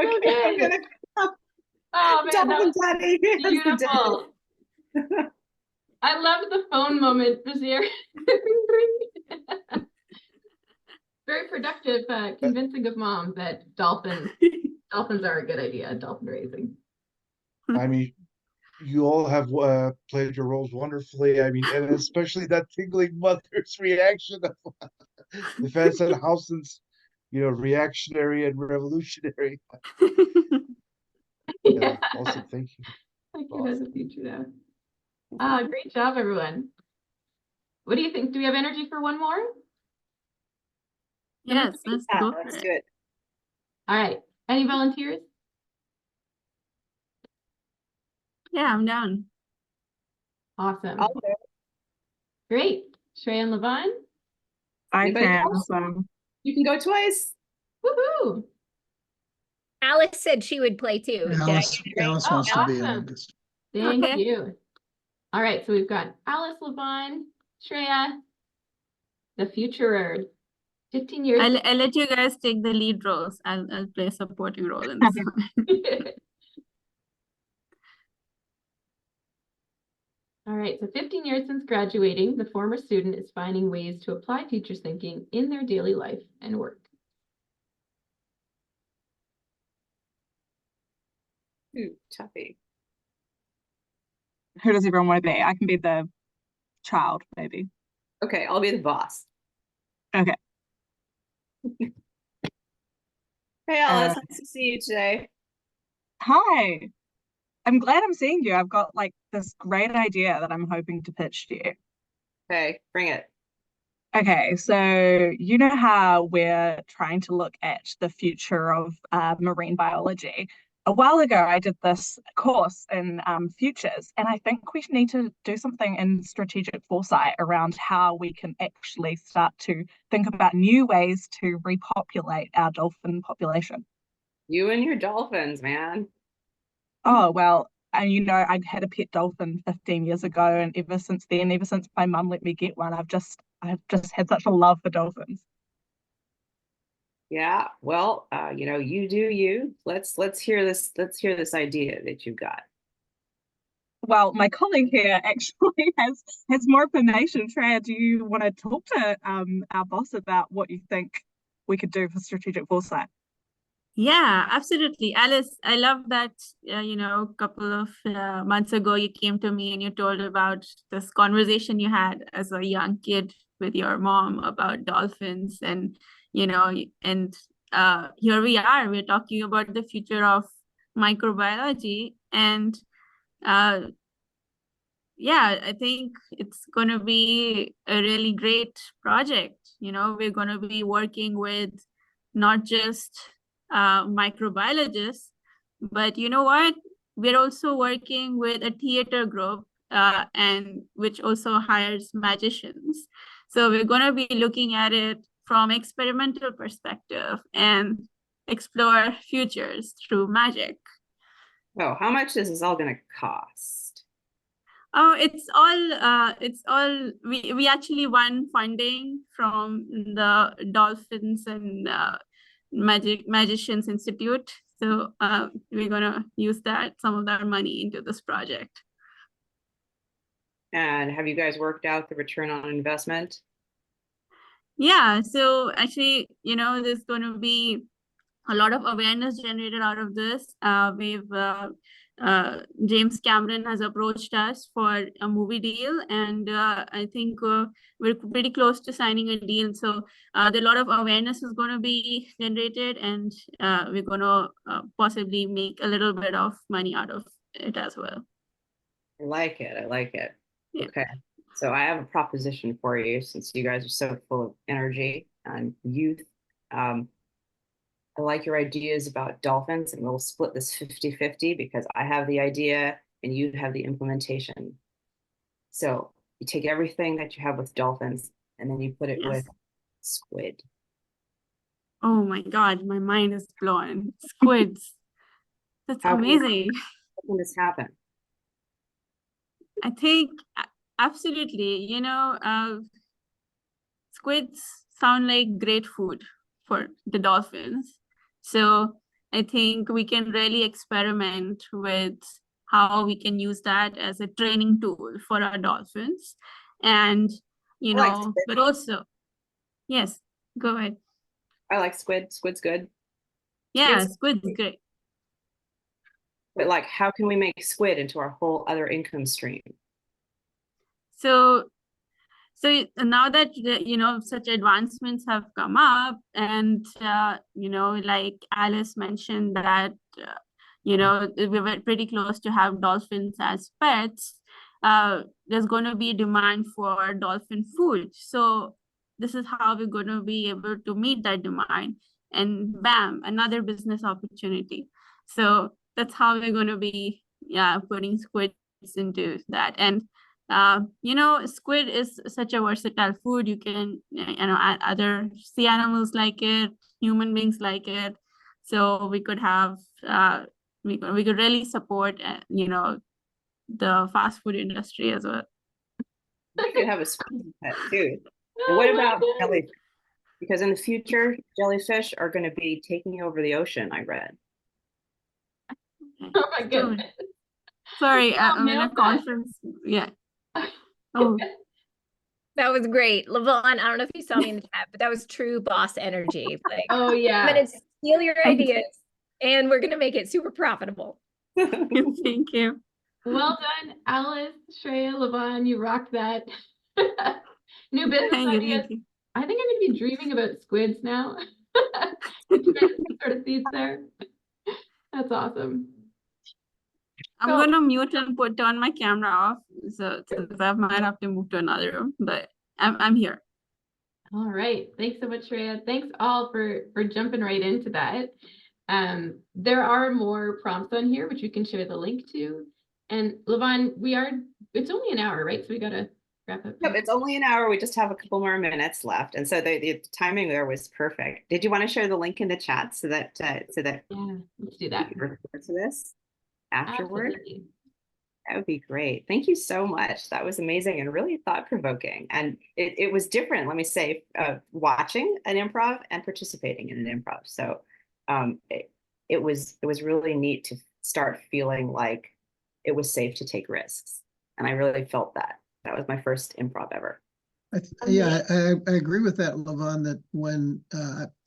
Okay, I'm gonna Oh man, that Dolphin was Daddy. Yes, the beautiful. I love the phone moment this year. Very productive, convincing of mom that dolphins are a good idea, dolphin raising. I mean, you all have played your roles wonderfully. I mean, and especially that tingling mother's reaction of the fans said Houston's, reactionary and revolutionary. Yeah, Awesome. Thank you. that kid has a future now. Ah, great job, everyone. What do you think? Do we have energy for one more? Yes, let's Yeah, go for let's it. do it. All right. Any volunteers? Yeah, I'm down. Awesome. I'll do it. Great. Shreya and Levon? I Anybody can else? as well. You can go twice. Woohoo! Alice said she would play too. Did I Alice, get it right? Alice Oh, wants to be awesome. August. Thank Okay. you. All right, so we've got Alice, Levon, Shreya, the futurer. 15 years. I'll let you guys take the lead roles. I'll play a supporting role in this one. All right, so 15 years since graduating, the former student is finding ways to apply futures thinking in their daily life and work. Ooh, toughie. Who does everyone want to be? I can be the child, maybe. Okay, I'll be the boss. Okay. Hey, Alice, nice to see you today. Hi. I'm glad I'm seeing you. I've got like this great idea that I'm hoping to pitch to you. Okay, bring it. Okay, so you know how we're trying to look at the future of marine biology. A while ago, I did this course in futures, and I think we need to do something in strategic foresight around how we can actually start to think about new ways to repopulate our dolphin population. You and your dolphins, man. Oh, well, and I had a pet dolphin 15 years ago, and ever since then, ever since my mum let me get one, I've just had such a love for dolphins. Yeah, well, you do you. Let's hear this. Let's hear this idea that you've got. Well, my colleague here actually has more information. Treya, do you want to talk to our boss about what you think we could do for strategic foresight? Yeah, absolutely. Alice, I love that, a couple of months ago, you came to me and you told about this conversation you had as a young kid with your mom about dolphins and, and here we are, we're talking about the future of microbiology. And yeah, I think it's going to be a really great project. We're going to be working with not just microbiologists, but you know what? We're also working with a theater group and which also hires magicians. So we're going to be looking at it from experimental perspective and explore futures through magic. Oh, how much is this all going to cost? Oh, it's all we actually won funding from the Dolphins and Magicians Institute. So we're gonna use some of that money into this project. And have you guys worked out the return on investment? Yeah, so actually, there's gonna be a lot of awareness generated out of this. James Cameron has approached us for a movie deal, and I think we're pretty close to signing a deal. So a lot of awareness is going to be generated, and we're going to possibly make a little bit of money out of it as well. I like it. I like it. Yeah. Okay. So I have a proposition for you since you guys are so full of energy and youth. I like your ideas about dolphins, and we'll split this 50-50 because I have the idea and you have the implementation. So you take everything that you have with dolphins and then you put it Yes. with squid. Oh my God, my mind is blown. Squids. That's How amazing. can this happen? I think absolutely, squids sound like great food for the dolphins. So I think we can really experiment with how we can use that as a training tool for our dolphins. And, I like squid. but also, yes, go ahead. I like squid. Squid's good. Yeah, Squid's squid's great. But like, how can we make squid into our whole other income stream? So now that such advancements have come up, and like Alice mentioned that we were pretty close to have dolphins as pets, there's going to be demand for dolphin food. So this is how we're going to be able to meet that demand, and bam, another business opportunity. So that's how we're going to be putting squids into that. And squid is such a versatile food. You can, other sea animals like it, human beings like it. So we could have, we could really support, the fast food industry as well. You could have a squid pet too. And what about jellyfish? Because in the future, jellyfish are going to be taking over the ocean, I read. Oh my goodness. Sorry, I'll I'm in a nail that. conference. Yeah. Oh, That was great. Lavon, I don't know if you saw me in the chat, but that was true boss energy. Like, Oh yeah. I'm gonna steal your ideas and we're gonna make it super profitable. thank you. Well done, Alice, Shreya, Lavon, you rocked that. New business Thank you, ideas. thank you. I think I'm gonna be dreaming about squids now. Sort of seeds there. That's awesome. I'm So- gonna mute and turn my camera off, so I might have to move to another room, but I'm here. All right. Thanks so much, Shreya. Thanks all for jumping right into that. There are more prompts on here, which we can share the link to. And Lavon, it's only an hour, right? So we gotta wrap up. Yep, it's only an hour. We just have a couple more minutes left, and so the timing there was perfect. Did you want to share the link in the chat so that Yeah, let's do that. you can refer to this afterward? Absolutely. That would be great. Thank you so much. That was amazing and really thought-provoking. And it was different, let me say, watching an improv and participating in an improv. So it was really neat to start feeling like it was safe to take risks. And I really felt that. That was my first improv ever. Yeah, I agree with that, Lavon, that when,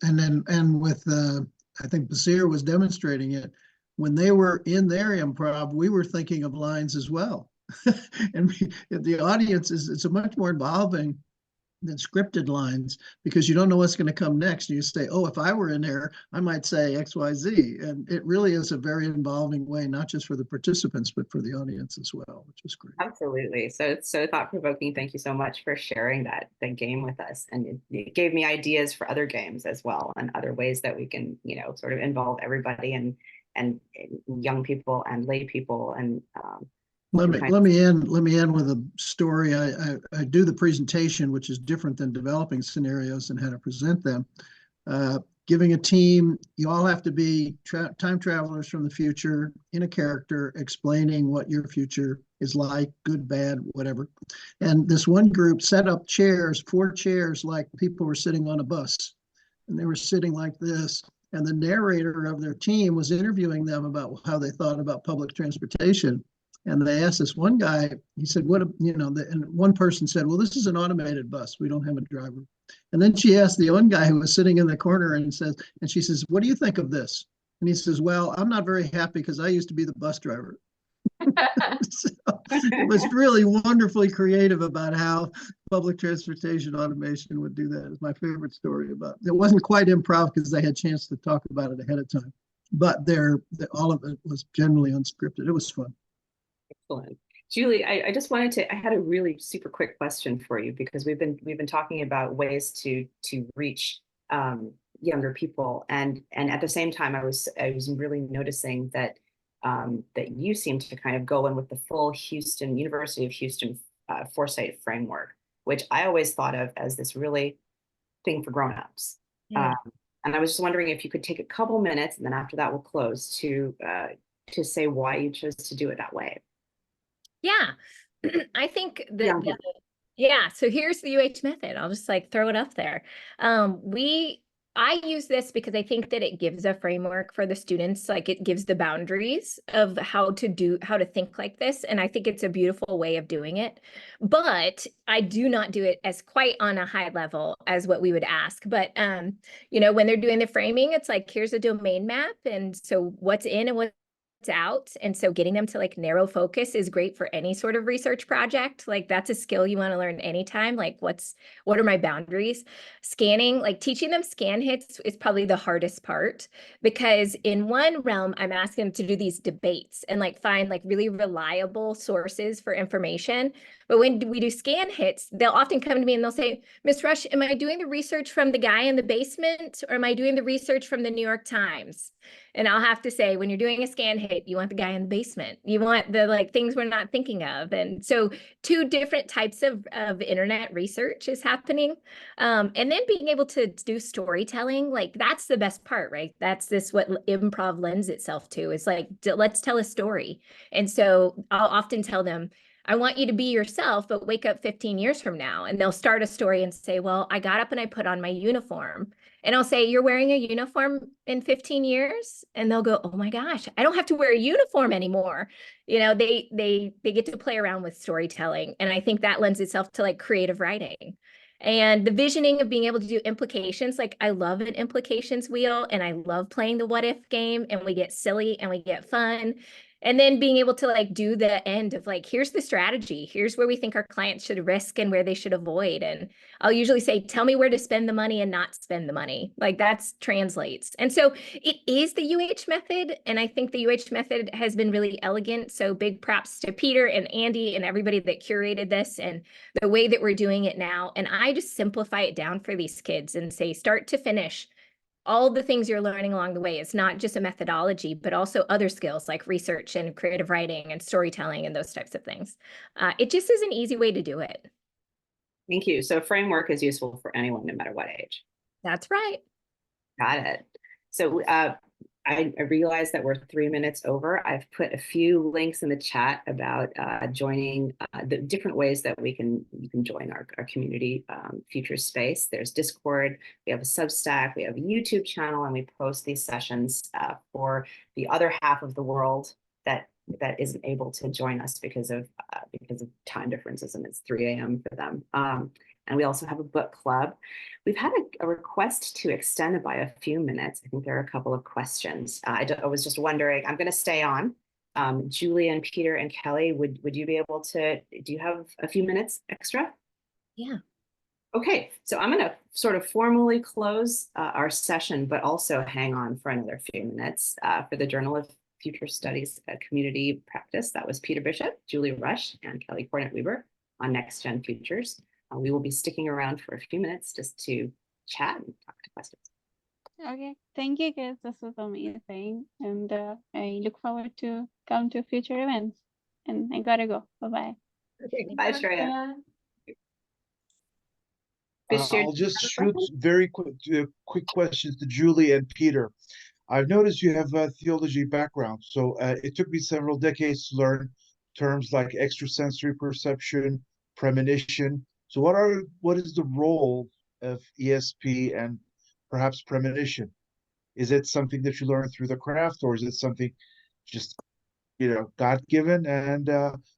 and with, I think Basir was demonstrating it, when they were in their improv, we were thinking of lines as well. And the audience it's a much more involving than scripted lines, because you don't know what's going to come next. You say, oh, if I were in there, I might say X, Y, Z. And it really is a very involving way, not just for the participants, but for the audience as well, which is great. Absolutely. So it's so thought-provoking. Thank you so much for sharing that game with us. And it gave me ideas for other games as well, and other ways that we can, sort of involve everybody and young people and lay people. And let me end with a story. I do the presentation, which is different than developing scenarios and how to present them. Giving a team, you all have to be time travelers from the future in a character, explaining what your future is like, good, bad, whatever. And this one group set up chairs, 4 chairs, like people were sitting on a bus, and they were sitting like this. And the narrator of their team was interviewing them about how they thought about public transportation. And they asked this one guy, he said, and one person said, well, this is an automated bus. We don't have a driver. And then she asked the one guy who was sitting in the corner and she says, what do you think of this? And he says, well, I'm not very happy because I used to be the bus driver. So it was really wonderfully creative about how public transportation automation would do that. It's my favorite story about it. It wasn't quite improv because they had a chance to talk about it ahead of time, but all of it was generally unscripted. It was fun. Excellent. Julie, I just wanted I had a really super quick question for you, because we've been talking about ways to reach younger people, and at the same time I was really noticing that that you seem to kind of go in with the full University of Houston foresight framework, which I always thought of as this really thing for grown-ups. Yeah. And I was just wondering if you could take a couple minutes, and then after that we'll close, to say why you chose to do it that way. Yeah. I think that Yeah. yeah, so here's the UH method. I'll just like throw it up there. I use this because I think that it gives a framework for the students, like it gives the boundaries of how to think like this. And I think it's a beautiful way of doing it. But I do not do it as quite on a high level as what we would ask. But you know, when they're doing the framing, it's like, here's a domain map. And so what's in and what's out. And so getting them to like narrow focus is great for any sort of research project. Like that's a skill you want to learn anytime. Like what are my boundaries? Scanning, like teaching them scan hits is probably the hardest part, because in one realm, I'm asking them to do these debates and like find like really reliable sources for information. But when we do scan hits, they'll often come to me and they'll say, Miss Rush, am I doing the research from the guy in the basement, or am I doing the research from the New York Times? And I'll have to say, when you're doing a scan hit, you want the guy in the basement. You want the like things we're not thinking of. And so two different types of internet research is happening. And then being able to do storytelling, like that's the best part, right? That's what improv lends itself to, is like, let's tell a story. And so I'll often tell them, I want you to be yourself, but wake up 15 years from now. And they'll start a story and say, well, I got up and I put on my uniform. And I'll say, you're wearing a uniform in 15 years? And they'll go, oh my gosh, I don't have to wear a uniform anymore. You know, they get to play around with storytelling. And I think that lends itself to like creative writing. And the visioning of being able to do implications, like I love an implications wheel and I love playing the what if game, and we get silly and we get fun. And then being able to like do the end of like, here's the strategy, here's where we think our clients should risk and where they should avoid. And I'll usually say, tell me where to spend the money and not spend the money. Like that's translates. And so it is the UH method. And I think the UH method has been really elegant. So big props to Peter and Andy and everybody that curated this and the way that we're doing it now. And I just simplify it down for these kids and say, start to finish, all the things you're learning along the way. It's not just a methodology, but also other skills like research and creative writing and storytelling and those types of things. It just is an easy way to do it. Thank you. So framework is useful for anyone, no matter what age. That's right. Got it. So I realize that we're 3 minutes over. I've put a few links in the chat about joining the different ways that you can join our community future space. There's Discord, we have a Substack, we have a YouTube channel, and we post these sessions for the other half of the world that isn't able to join us because of time differences, and it's 3 a.m. for them. And we also have a book club. We've had a request to extend it by a few minutes. I think there are a couple of questions. I was just wondering, I'm going to stay on. Julie and Peter and Kelly, would you be able to, do you have a few minutes extra? Yeah. Okay, so I'm going to sort of formally close our session, but also hang on for another few minutes for the Journal of Future Studies Community Practice. That was Peter Bishop, Juli Rush, and Kelly Kornet Weber on Next Gen Futures. We will be sticking around for a few minutes just to chat and talk to questions. Okay, thank you guys. This was amazing. And I look forward to come to future events. And I gotta go. Bye-bye. Okay, bye, Shreya. I'll just shoot very quick questions to Julie and Peter. I've noticed you have a theology background, so it took me several decades to learn terms like extrasensory perception, premonition. So what is the role of ESP and perhaps premonition? Is it something that you learn through the craft, or is it something just, God-given? And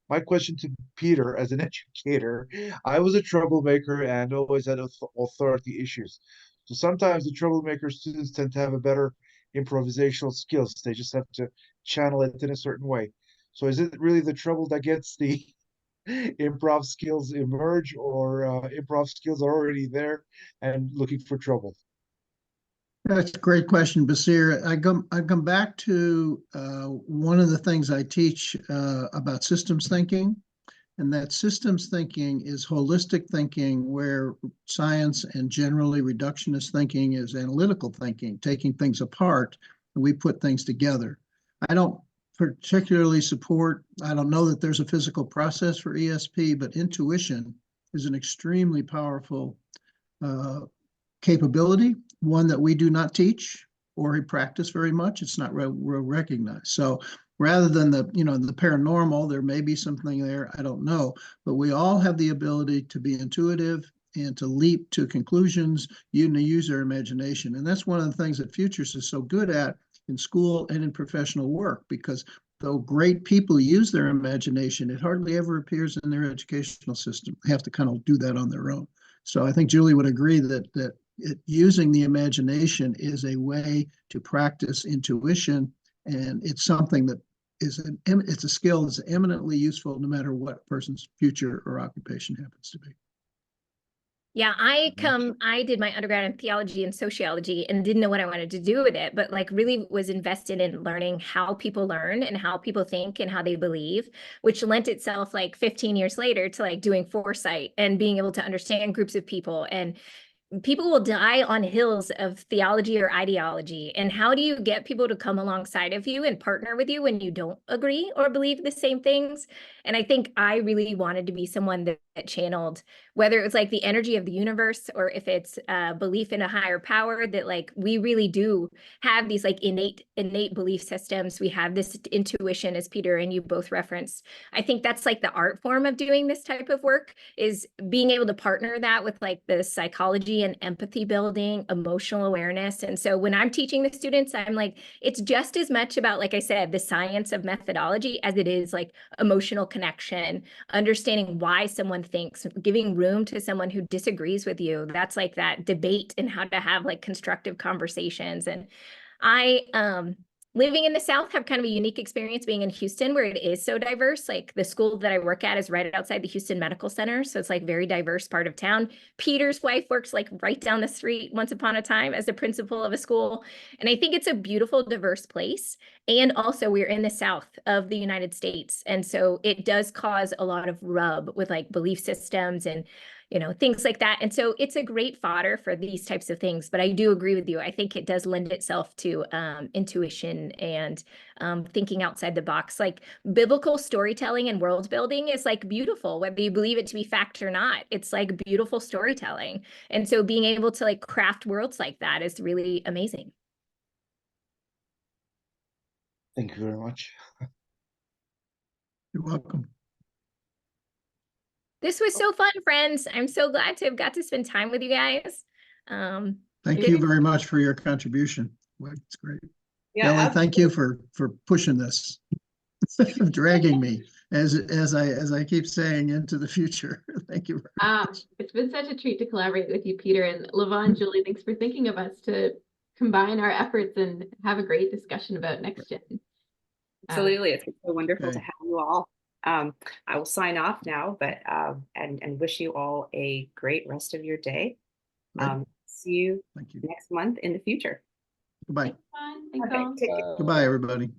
my question to Peter, as an educator, I was a troublemaker and always had authority issues. So sometimes the troublemaker students tend to have a better improvisational skills. They just have to channel it in a certain way. So is it really the trouble that gets the improv skills emerge, or improv skills are already there and looking for trouble? That's a great question, Basir. I come back to one of the things I teach about systems thinking, and that systems thinking is holistic thinking, where science and generally reductionist thinking is analytical thinking, taking things apart, and we put things together. I don't particularly support, I don't know that there's a physical process for ESP, but intuition is an extremely powerful capability, one that we do not teach or practice very much. It's not real recognized. So rather than the paranormal, there may be something there, I don't know, but we all have the ability to be intuitive and to leap to conclusions, to use our imagination. And that's one of the things that Futures is so good at in school and in professional work, because though great people use their imagination, it hardly ever appears in their educational system. They have to kind of do that on their own. So I think Julie would agree that using the imagination is a way to practice intuition, and it's something that it's a skill that's eminently useful no matter what a person's future or occupation happens to be. Yeah, I did my undergrad in theology and sociology and didn't know what I wanted to do with it, but like really was invested in learning how people learn and how people think and how they believe, which lent itself like 15 years later to like doing foresight and being able to understand groups of people. And people will die on hills of theology or ideology. And how do you get people to come alongside of you and partner with you when you don't agree or believe the same things? And I think I really wanted to be someone that channeled, whether it was like the energy of the universe or if it's belief in a higher power, that like we really do have these like innate belief systems. We have this intuition, as Peter and you both referenced. I think that's like the art form of doing this type of work, is being able to partner that with like the psychology and empathy building, emotional awareness. And so when I'm teaching the students, I'm like, it's just as much about, like I said, the science of methodology as it is like emotional connection, understanding why someone thinks, giving room to someone who disagrees with you. That's like that debate and how to have like constructive conversations. And I, living in the South, have kind of a unique experience being in Houston, where it is so diverse. Like the school that I work at is right outside the Houston Medical Center. So it's like very diverse part of town. Peter's wife works like right down the street once upon a time as the principal of a school. And I think it's a beautiful, diverse place. And also we're in the South of the United States. And so it does cause a lot of rub with like belief systems and things like that. And so it's a great fodder for these types of things. But I do agree with you. I think it does lend itself to intuition and thinking outside the box. Like biblical storytelling and world building is like beautiful, whether you believe it to be fact or not. It's like beautiful storytelling. And so being able to like craft worlds like that is really amazing. Thank you very much. You're welcome. This was so fun, friends. I'm so glad to have got to spend time with you guys. Thank you very much for your contribution. It's great. Yeah, Kelly, thank you for pushing this, dragging me as I keep saying into the future. Thank you very much. It's been such a treat to collaborate with you, Peter, and Levon, Julie. Thanks for thinking of us to combine our efforts and have a great discussion about next gen. Absolutely, it's so wonderful to Okay. have you all. I will sign off now, but and wish you all a great rest of your day. Right. See you Thank you. next month in the future. Goodbye. Thanks, Okay, all. take care. Goodbye, everybody.